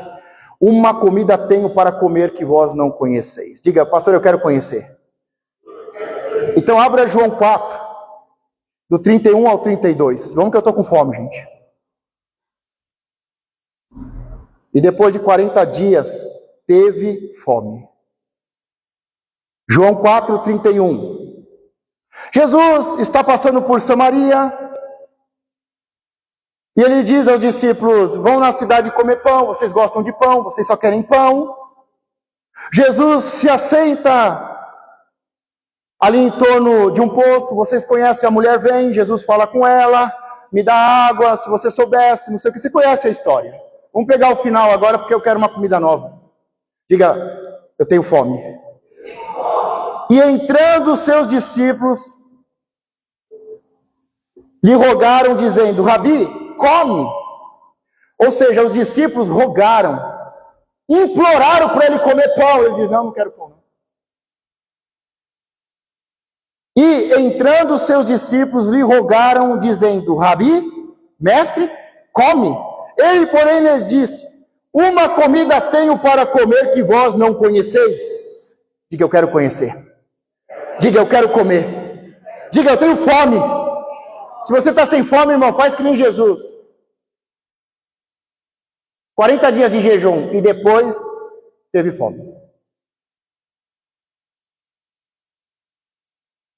Uma comida tenho para comer que vós não conheceis. Diga, pastor, eu quero conhecer. Então abra João 4, do 31 ao 32. Vamos que eu estou com fome, gente. E depois de 40 dias, teve fome. João 4, 31. Jesus está passando por Samaria. E ele diz aos discípulos, vão na cidade comer pão, vocês gostam de pão, vocês só querem pão. Jesus se assenta ali em torno de um poço, vocês conhecem, a mulher vem, Jesus fala com ela, me dá água, se você soubesse, não sei o que, você conhece a história. Vamos pegar o final agora, porque eu quero uma comida nova. Diga, eu tenho fome. E entrando os seus discípulos, lhe rogaram dizendo, Rabi, come. Ou seja, os discípulos rogaram, imploraram para ele comer pão. Ele diz, não quero pão. E entrando os seus discípulos lhe rogaram dizendo, Rabi, mestre, come. Ele, porém, lhes disse, uma comida tenho para comer que vós não conheceis. Diga, eu quero conhecer. Diga, eu quero comer. Diga, eu tenho fome. Se você está sem fome, irmão, faz que nem Jesus. 40 dias de jejum e depois teve fome.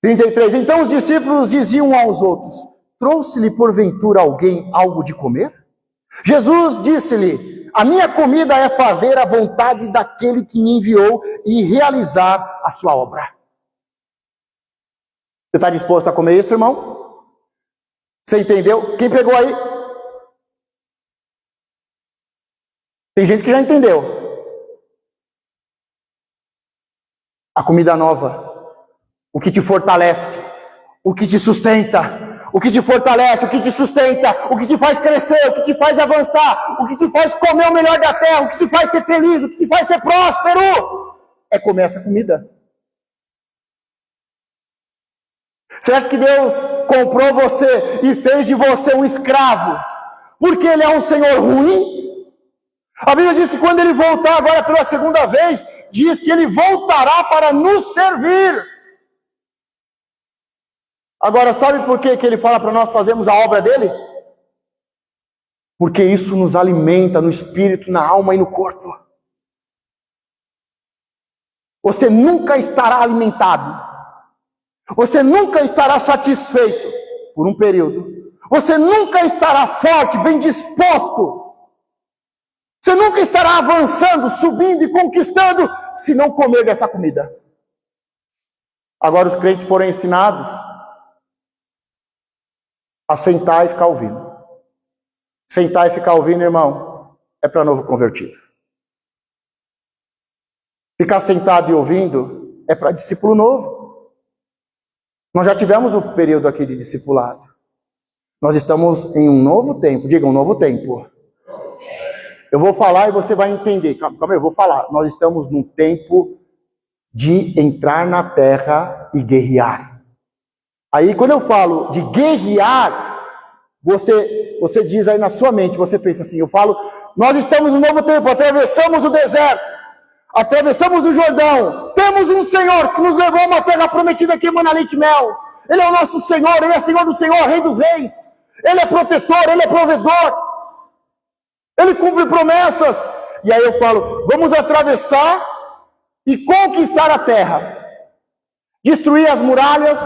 33. Então os discípulos diziam aos outros: trouxe-lhe porventura alguém algo de comer? Jesus disse-lhe: a minha comida é fazer a vontade daquele que me enviou e realizar a sua obra. Você está disposto a comer isso, irmão? Você entendeu? Quem pegou aí? Tem gente que já entendeu. A comida nova. O que te fortalece, o que te sustenta, o que te fortalece, o que te sustenta, o que te faz crescer, o que te faz avançar, o que te faz comer o melhor da terra, o que te faz ser feliz, o que te faz ser próspero, é comer essa comida. Você acha que Deus comprou você e fez de você um escravo porque Ele é um Senhor ruim? A Bíblia diz que quando Ele voltar agora pela segunda vez, diz que Ele voltará para nos servir. Agora, sabe por que Ele fala para nós fazermos a obra dEle? Porque isso nos alimenta no espírito, na alma e no corpo. Você nunca estará alimentado. Você nunca estará satisfeito por um período. Você nunca estará forte, bem disposto. Você nunca estará avançando, subindo e conquistando, se não comer dessa comida. Agora os crentes foram ensinados a sentar e ficar ouvindo. Sentar e ficar ouvindo, irmão, é para novo convertido. Ficar sentado e ouvindo é para discípulo novo. Nós já tivemos um período aqui de discipulado. Nós estamos em um novo tempo. Diga, um novo tempo. Eu vou falar e você vai entender. Calma aí, eu vou falar. Nós estamos num tempo de entrar na terra e guerrear. Aí, quando eu falo de guerrear, você diz aí na sua mente, você pensa assim, eu falo, nós estamos no novo tempo, atravessamos o deserto, atravessamos o Jordão, temos um Senhor que nos levou a uma terra prometida que emana leite e mel. Ele é o nosso Senhor, Ele é Senhor do Senhor, Rei dos Reis. Ele é protetor, Ele é provedor. Ele cumpre promessas. E aí eu falo, vamos atravessar e conquistar a terra. Destruir as muralhas,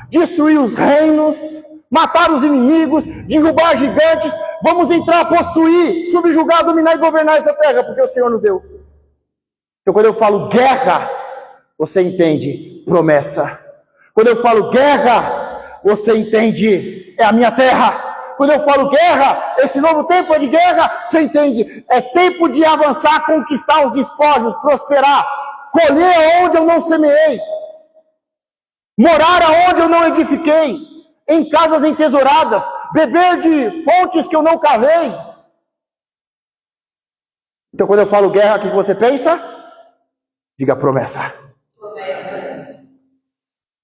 destruir os reinos, matar os inimigos, derrubar gigantes, vamos entrar, possuir, subjugar, dominar e governar essa terra, porque o Senhor nos deu. Então quando eu falo guerra, você entende promessa. Quando eu falo guerra, você entende, é a minha terra. Quando eu falo guerra, esse novo tempo é de guerra, você entende, é tempo de avançar, conquistar os despojos, prosperar, colher onde eu não semeei. Morar aonde eu não edifiquei, em casas entesouradas, beber de fontes que eu não cavei. Então quando eu falo guerra, o que você pensa? Diga promessa.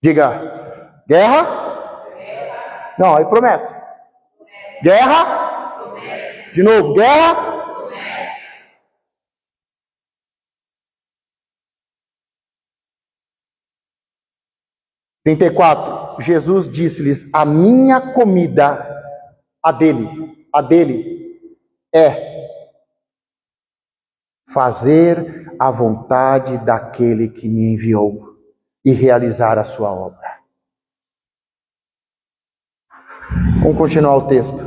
Diga guerra. Não, aí promessa. Guerra. De novo, guerra. 34, Jesus disse-lhes, a minha comida, a dele é fazer a vontade daquele que me enviou e realizar a sua obra. Vamos continuar o texto.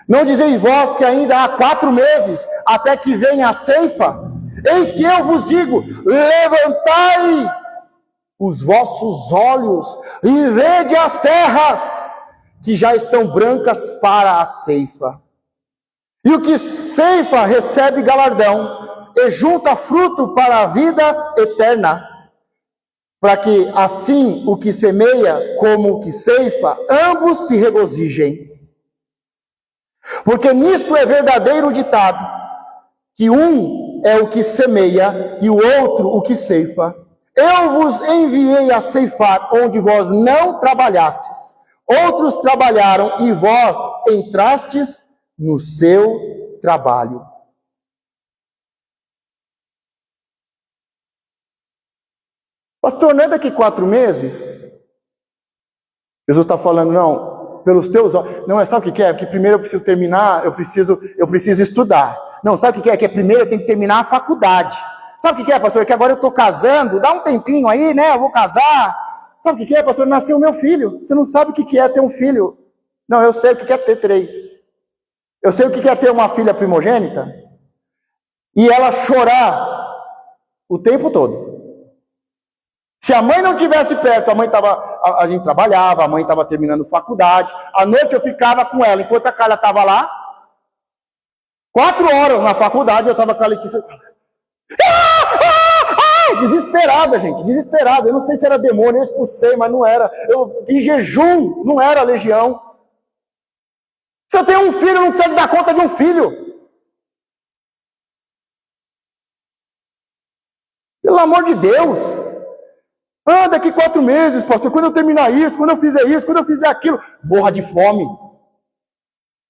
Não dizeis vós que ainda há 4 meses até que venha a ceifa? Eis que eu vos digo, levantai os vossos olhos e vede as terras que já estão brancas para a ceifa. E o que ceifa recebe galardão e junta fruto para a vida eterna, para que assim o que semeia como o que ceifa, ambos se regozijem. Porque nisto é verdadeiro o ditado, que um é o que semeia e o outro o que ceifa. Eu vos enviei a ceifar onde vós não trabalhastes. Outros trabalharam e vós entrastes no seu trabalho. Pastor, não é daqui 4 meses? Jesus está falando, não, pelos teus olhos. Não, sabe o que é? Porque primeiro eu preciso terminar, eu preciso estudar. Não, sabe o que é? Que primeiro eu tenho que terminar a faculdade. Sabe o que é, pastor? Que agora eu estou casando, dá um tempinho aí, né? Eu vou casar. Sabe o que é, pastor? Nasceu meu filho. Você não sabe o que é ter um filho. Não, eu sei o que é ter 3. Eu sei o que é ter uma filha primogênita e ela chorar o tempo todo. Se a mãe não estivesse perto, a gente trabalhava, a mãe estava terminando faculdade, à noite eu ficava com ela, enquanto a Carla estava lá, 4 horas na faculdade, eu estava com a Letícia. Desesperada, gente, desesperada. Eu não sei se era demônio, eu expulsei, mas não era. Eu em jejum, não era legião. Se eu tenho um filho, não consegue dar conta de um filho. Pelo amor de Deus. Daqui 4 meses, pastor, quando eu terminar isso, quando eu fizer isso, quando eu fizer aquilo, morra de fome.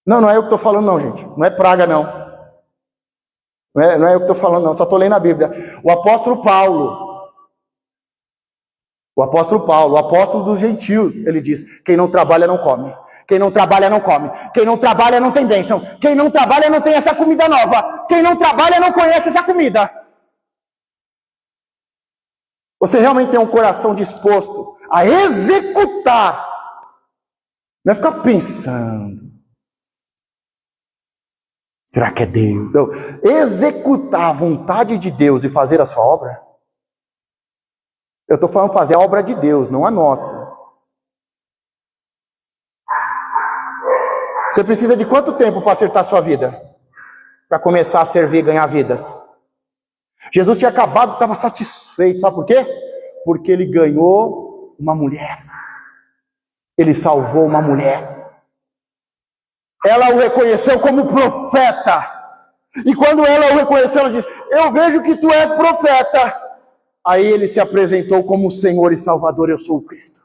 Não é eu que estou falando não, gente. Não é praga não. Não é eu que estou falando não, só estou lendo a Bíblia. O apóstolo Paulo, o apóstolo dos gentios, ele diz, quem não trabalha não come. Quem não trabalha não come. Quem não trabalha não tem bênção. Quem não trabalha não tem essa comida nova. Quem não trabalha não conhece essa comida. Você realmente tem um coração disposto a executar. Não é ficar pensando. Será que é Deus? Não. Executar a vontade de Deus e fazer a sua obra. Eu estou falando fazer a obra de Deus, não a nossa. Você precisa de quanto tempo para acertar a sua vida? Para começar a servir e ganhar vidas? Jesus tinha acabado, estava satisfeito. Sabe por quê? Porque ele ganhou uma mulher. Ele salvou uma mulher. Ela o reconheceu como profeta. E quando ela o reconheceu, ela disse, eu vejo que tu és profeta. Aí ele se apresentou como Senhor e Salvador, eu sou o Cristo.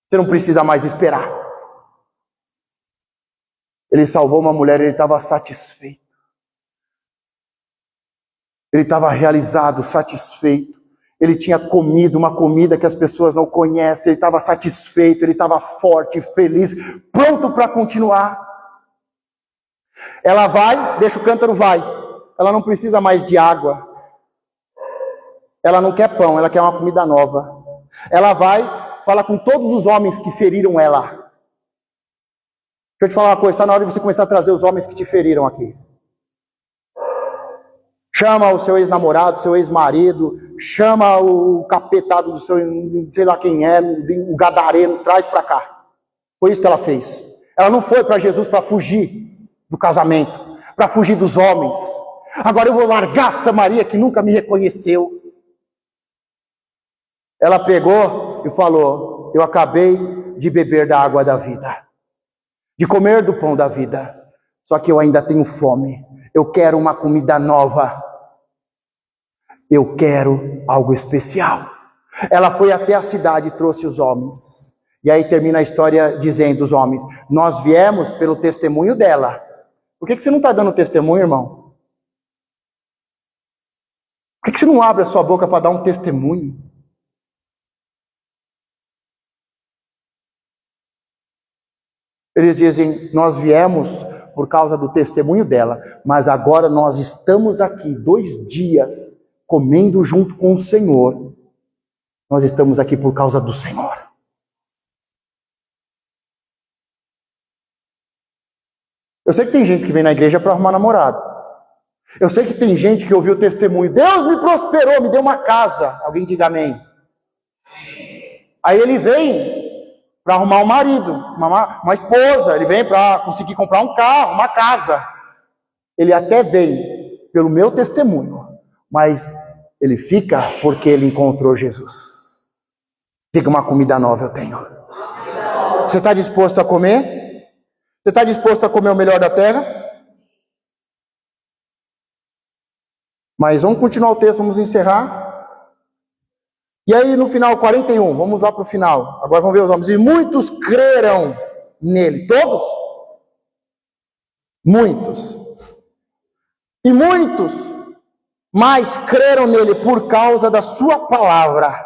Você não precisa mais esperar. Ele salvou uma mulher, ele estava satisfeito. Ele estava realizado, satisfeito. Ele tinha comido uma comida que as pessoas não conhecem. Ele estava satisfeito, ele estava forte, feliz, pronto para continuar. Ela vai, deixa o cântaro, vai. Ela não precisa mais de água. Ela não quer pão, ela quer uma comida nova. Ela vai, fala com todos os homens que feriram ela. Deixa eu te falar uma coisa, está na hora de você começar a trazer os homens que te feriram aqui. Chama o seu ex-namorado, seu ex-marido, chama o capetado do seu, sei lá quem é, o gadareno, traz para cá. Foi isso que ela fez. Ela não foi para Jesus para fugir do casamento, para fugir dos homens. Agora eu vou largar essa Maria que nunca me reconheceu. Ela pegou e falou, eu acabei de beber da água da vida, de comer do pão da vida, só que eu ainda tenho fome. Eu quero uma comida nova. Eu quero algo especial. Ela foi até a cidade e trouxe os homens. E aí termina a história dizendo os homens, nós viemos pelo testemunho dela. Por que você não está dando testemunho, irmão? Por que você não abre a sua boca para dar um testemunho? Eles dizem, nós viemos por causa do testemunho dela, mas agora nós estamos aqui 2 dias comendo junto com o Senhor. Nós estamos aqui por causa do Senhor. Eu sei que tem gente que vem na igreja para arrumar namorado. Eu sei que tem gente que ouviu o testemunho, Deus me prosperou, me deu uma casa. Alguém diga amém. Aí ele vem para arrumar um marido, uma esposa, ele vem para conseguir comprar um carro, uma casa. Ele até vem pelo meu testemunho, mas ele fica porque ele encontrou Jesus. Diga, uma comida nova eu tenho. Você está disposto a comer? Você está disposto a comer o melhor da terra? Mas vamos continuar o texto, vamos encerrar. E aí no final, 41, vamos lá para o final. Agora vamos ver os homens. E muitos creram nele. Todos? Muitos. E muitos mais creram nele por causa da sua palavra.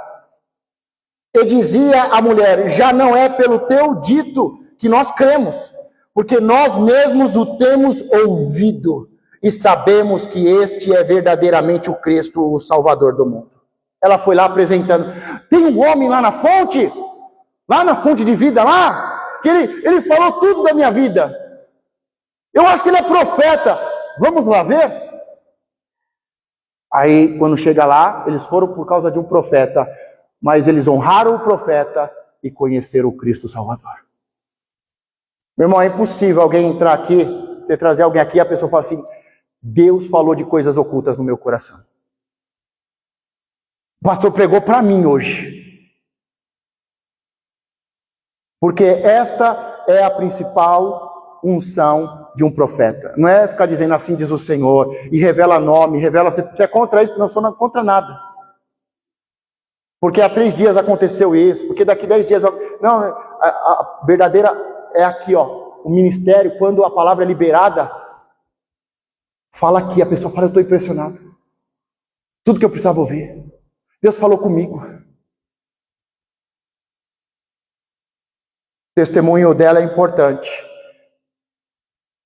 E dizia a mulher, já não é pelo teu dito que nós cremos, porque nós mesmos o temos ouvido e sabemos que este é verdadeiramente o Cristo, o Salvador do mundo. Ela foi lá apresentando. Tem um homem lá na fonte de vida lá, que ele falou tudo da minha vida. Eu acho que ele é profeta. Vamos lá ver? Aí, quando chega lá, eles foram por causa de um profeta, mas eles honraram o profeta e conheceram o Cristo Salvador. Meu irmão, é impossível alguém entrar aqui, trazer alguém aqui, e a pessoa fala assim, Deus falou de coisas ocultas no meu coração. O pastor pregou para mim hoje. Porque esta é a principal unção de um profeta. Não é ficar dizendo assim diz o Senhor, e revela nome, revela se é contra isso, não sou contra nada. Porque há 3 dias aconteceu isso, porque daqui 10 dias... Não, a verdadeira é aqui, ó. O ministério, quando a palavra é liberada, fala aqui, a pessoa fala, eu estou impressionado. Tudo que eu precisava ouvir. Deus falou comigo. O testemunho dela é importante.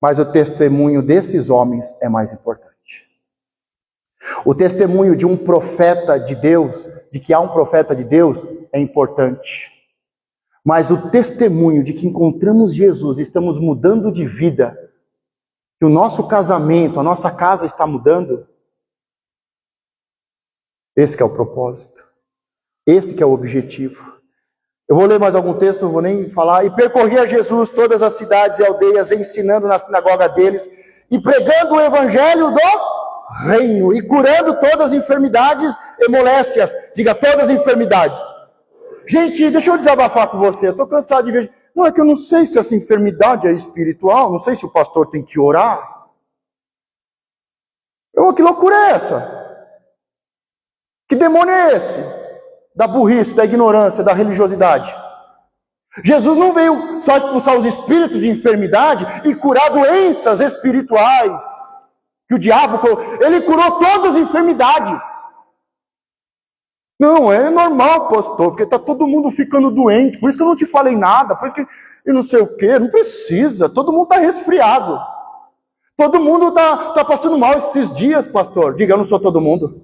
Mas o testemunho desses homens é mais importante. O testemunho de um profeta de Deus, de que há um profeta de Deus, é importante. Mas o testemunho de que encontramos Jesus e estamos mudando de vida, que o nosso casamento, a nossa casa está mudando, esse que é o propósito. Esse que é o objetivo. Eu vou ler mais algum texto, não vou nem falar. E percorria Jesus todas as cidades e aldeias, ensinando na sinagoga deles, e pregando o evangelho do reino, e curando todas as enfermidades e moléstias. Diga, todas as enfermidades. Gente, deixa eu desabafar com você. Eu estou cansado de ver. Não, é que eu não sei se essa enfermidade é espiritual, não sei se o pastor tem que orar. Que loucura é essa? Que demônio é esse? Da burrice, da ignorância, da religiosidade. Jesus não veio só expulsar os espíritos de enfermidade e curar doenças espirituais. Que o diabo, ele curou todas as enfermidades. Não, é normal, pastor, porque está todo mundo ficando doente, por isso que eu não te falei nada, por isso que eu não sei o quê, não precisa, todo mundo está resfriado. Todo mundo está passando mal esses dias, pastor. Diga, eu não sou todo mundo.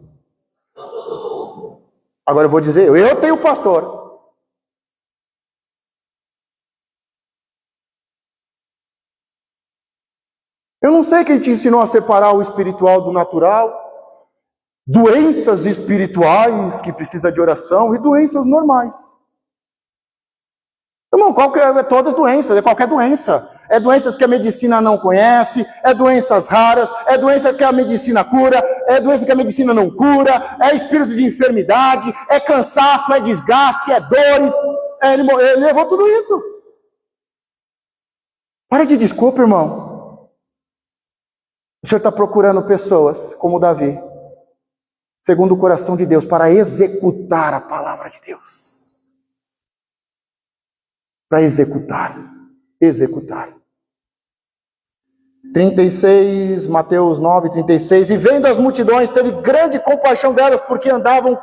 Agora eu vou dizer, eu tenho pastor. Eu não sei quem te ensinou a separar o espiritual do natural. Doenças espirituais que precisa de oração e doenças normais. Irmão, todas doenças, é qualquer doença. É doenças que a medicina não conhece, é doenças raras, é doença que a medicina cura, é doença que a medicina não cura, é espírito de enfermidade, é cansaço, é desgaste, é dores. Ele levou tudo isso. Para de desculpa, irmão. O Senhor está procurando pessoas como Davi, segundo o coração de Deus, para executar a palavra de Deus. Para executar. 36, Mateus 9, 36. E vendo as multidões, teve grande compaixão delas, porque andavam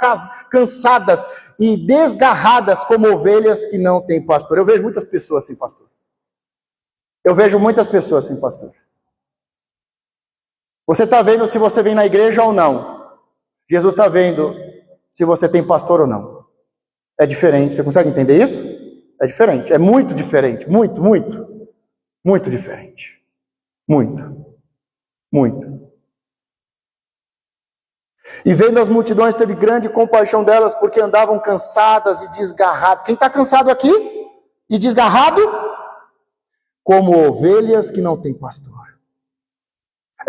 cansadas e desgarradas como ovelhas que não têm pastor. Eu vejo muitas pessoas sem pastor. Você está vendo se você vem na igreja ou não. Jesus está vendo se você tem pastor ou não. É diferente. Você consegue entender isso? É diferente. É muito diferente. Muito diferente. Muito. E vendo as multidões, teve grande compaixão delas, porque andavam cansadas e desgarradas. Quem está cansado aqui? E desgarrado? Como ovelhas que não têm pastor.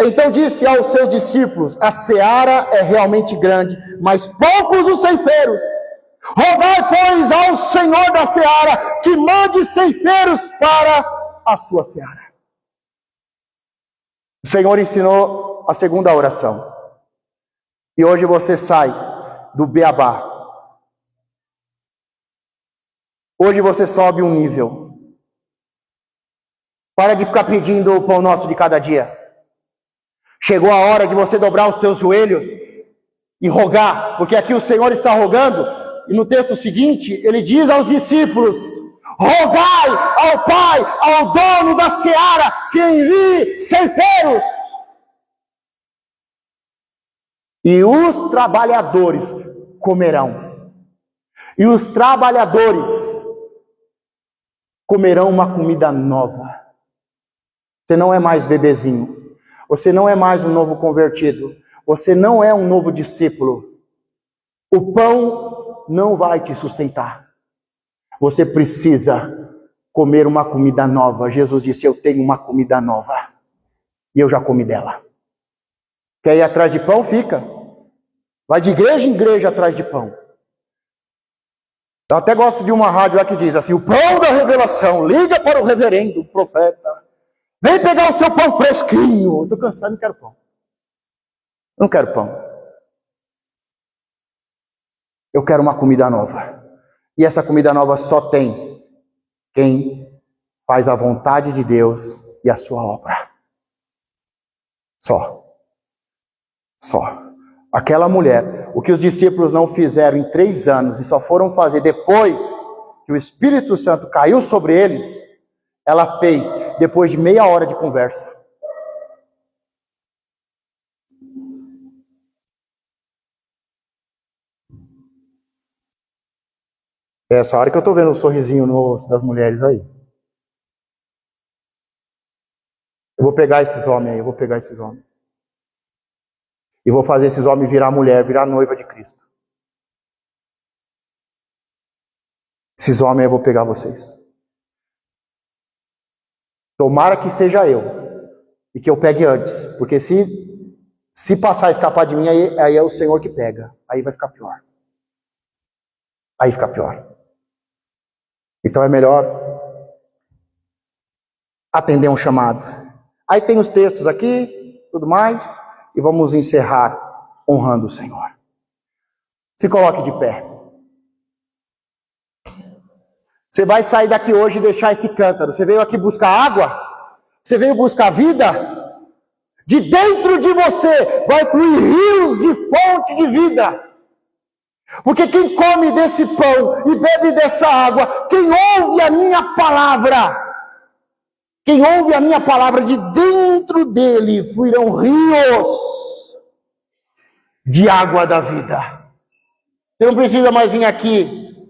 Então disse aos seus discípulos, a seara é realmente grande, mas poucos os ceifeiros. Rogai, pois, ao Senhor da seara, que mande ceifeiros para a sua seara. O Senhor ensinou a segunda oração. E hoje você sai do beabá. Hoje você sobe um nível. Para de ficar pedindo o pão nosso de cada dia. Chegou a hora de você dobrar os seus joelhos e rogar, porque aqui o Senhor está rogando, e no texto seguinte, ele diz aos discípulos, rogai ao Pai, ao dono da seara, que envie ceifeiros. E os trabalhadores comerão. E os trabalhadores comerão uma comida nova. Você não é mais bebezinho. Você não é mais um novo convertido. Você não é um novo discípulo. O pão não vai te sustentar. Você precisa comer uma comida nova. Jesus disse, eu tenho uma comida nova. E eu já comi dela. Quer ir atrás de pão? Fica. Vai de igreja em igreja atrás de pão. Eu até gosto de uma rádio lá que diz assim, o pão da revelação, liga para o reverendo, o profeta. Vem pegar o seu pão fresquinho. Estou cansado, não quero pão. Não quero pão. Eu quero uma comida nova. E essa comida nova só tem quem faz a vontade de Deus e a sua obra. Só. Aquela mulher, o que os discípulos não fizeram em 3 anos e só foram fazer depois que o Espírito Santo caiu sobre eles, ela fez depois de meia hora de conversa. É essa hora que eu estou vendo o sorrisinho no rosto das mulheres aí. Eu vou pegar esses homens aí, E vou fazer esses homens virar mulher, virar noiva de Cristo. Esses homens eu vou pegar vocês. Tomara que seja eu. E que eu pegue antes. Porque se passar a escapar de mim, aí é o Senhor que pega. Aí vai ficar pior. Aí fica pior. Então é melhor atender um chamado. Aí tem os textos aqui, tudo mais. E vamos encerrar honrando o Senhor. Se coloque de pé. Você vai sair daqui hoje e deixar esse cântaro. Você veio aqui buscar água? Você veio buscar vida? De dentro de você vai fluir rios de fonte de vida. Porque quem come desse pão e bebe dessa água, quem ouve a minha palavra, de dentro dele fluirão rios de água da vida. Você não precisa mais vir aqui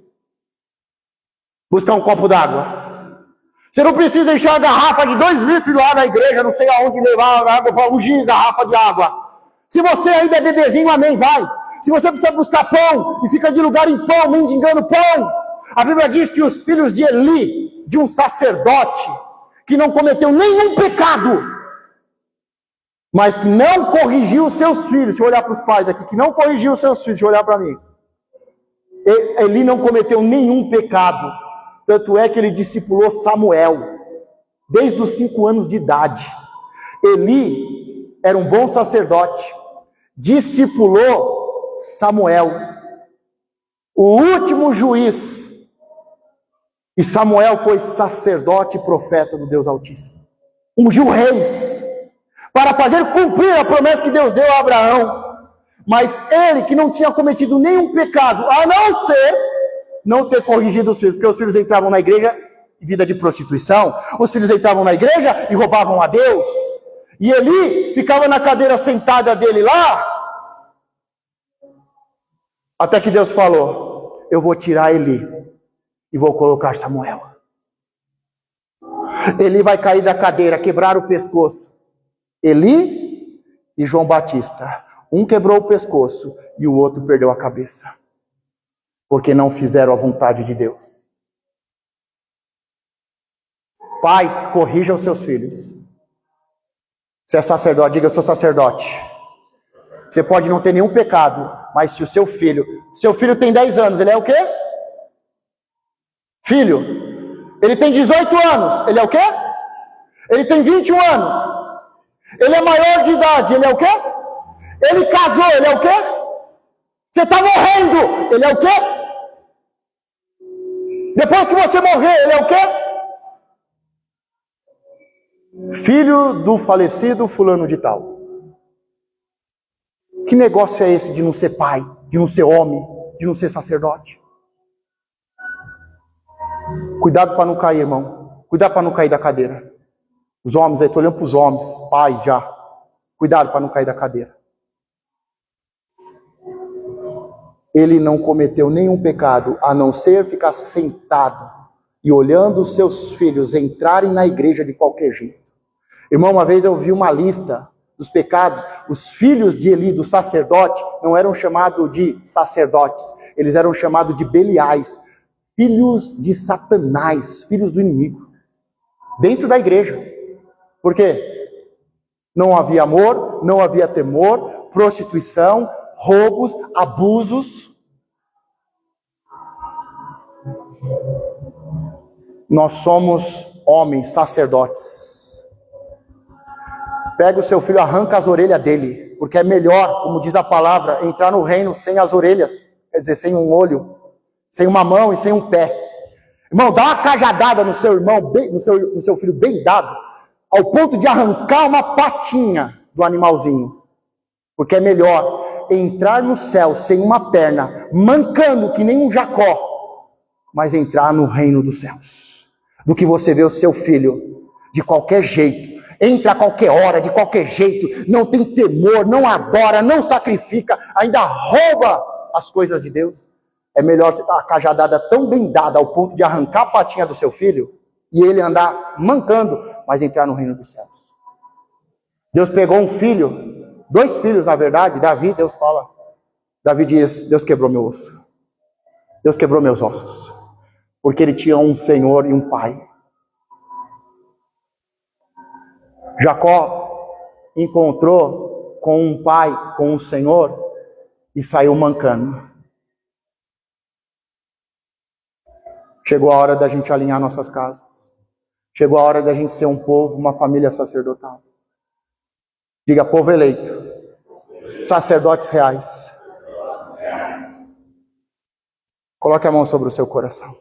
buscar um copo d'água. Você não precisa encher uma garrafa de 2 litros lá na igreja, não sei aonde levar água para ungir garrafa de água. Se você ainda é bebezinho, amém, vai. Se você precisa buscar pão e fica de lugar em pão, mendigando pão, a Bíblia diz que os filhos de Eli, de um sacerdote, que não cometeu nenhum pecado, mas que não corrigiu os seus filhos, deixa eu olhar para os pais aqui, que não corrigiu os seus filhos, deixa eu olhar para mim. Eli não cometeu nenhum pecado, tanto é que ele discipulou Samuel, desde os 5 anos de idade. Eli era um bom sacerdote, discipulou Samuel, o último juiz, e Samuel foi sacerdote e profeta do Deus Altíssimo. Ungiu reis, para fazer cumprir a promessa que Deus deu a Abraão. Mas ele, que não tinha cometido nenhum pecado, a não ser não ter corrigido os filhos, porque os filhos entravam na igreja em vida de prostituição, os filhos entravam na igreja e roubavam a Deus, e Eli ficava na cadeira sentada dele lá, até que Deus falou, eu vou tirar Eli e vou colocar Samuel. Eli vai cair da cadeira, quebrar o pescoço. Eli e João Batista. Um quebrou o pescoço e o outro perdeu a cabeça. Porque não fizeram a vontade de Deus. Pais, corrijam os seus filhos. Se é sacerdote, diga, eu sou sacerdote. Você pode não ter nenhum pecado, mas se o seu filho tem 10 anos, ele é o quê? Filho. Ele tem 18 anos, ele é o quê? Ele tem 21 anos. Ele é maior de idade, ele é o quê? Ele casou, ele é o quê? Você está morrendo, ele é o quê? Depois que você morrer, ele é o quê? Filho do falecido fulano de tal. Que negócio é esse de não ser pai, de não ser homem, de não ser sacerdote? Cuidado para não cair, irmão. Cuidado para não cair da cadeira. Os homens aí, estou olhando para os homens, pais já. Cuidado para não cair da cadeira. ele não cometeu nenhum pecado, a não ser ficar sentado e olhando os seus filhos entrarem na igreja de qualquer jeito. Irmão, uma vez eu vi uma lista dos pecados. Os filhos de Eli, do sacerdote, não eram chamados de sacerdotes, eles eram chamados de Beliais, filhos de Satanás, filhos do inimigo, dentro da igreja. Por quê? Não havia amor, não havia temor, prostituição, roubos, abusos. Nós somos homens, sacerdotes. Pega o seu filho, arranca as orelhas dele, porque é melhor, como diz a palavra, entrar no reino sem as orelhas, quer dizer, sem um olho, sem uma mão e sem um pé. Irmão, dá uma cajadada no seu irmão, no seu filho bem dado, ao ponto de arrancar uma patinha do animalzinho, porque é melhor entrar no céu sem uma perna, mancando que nem um Jacó, mas entrar no reino dos céus, do que você ver o seu filho de qualquer jeito, entra a qualquer hora, de qualquer jeito, não tem temor, não adora, não sacrifica, ainda rouba as coisas de Deus. É melhor você dar uma cajadada tão bem dada ao ponto de arrancar a patinha do seu filho e ele andar mancando, mas entrar no reino dos céus. Deus pegou um filho, 2 filhos na verdade, Davi, Deus fala, Davi diz, Deus quebrou meu osso, Deus quebrou meus ossos, porque ele tinha um Senhor e um Pai. Jacó encontrou com um pai, com um Senhor, e saiu mancando. Chegou a hora da gente alinhar nossas casas. Chegou a hora da gente ser um povo, uma família sacerdotal. Diga, povo eleito, sacerdotes reais. Coloque a mão sobre o seu coração.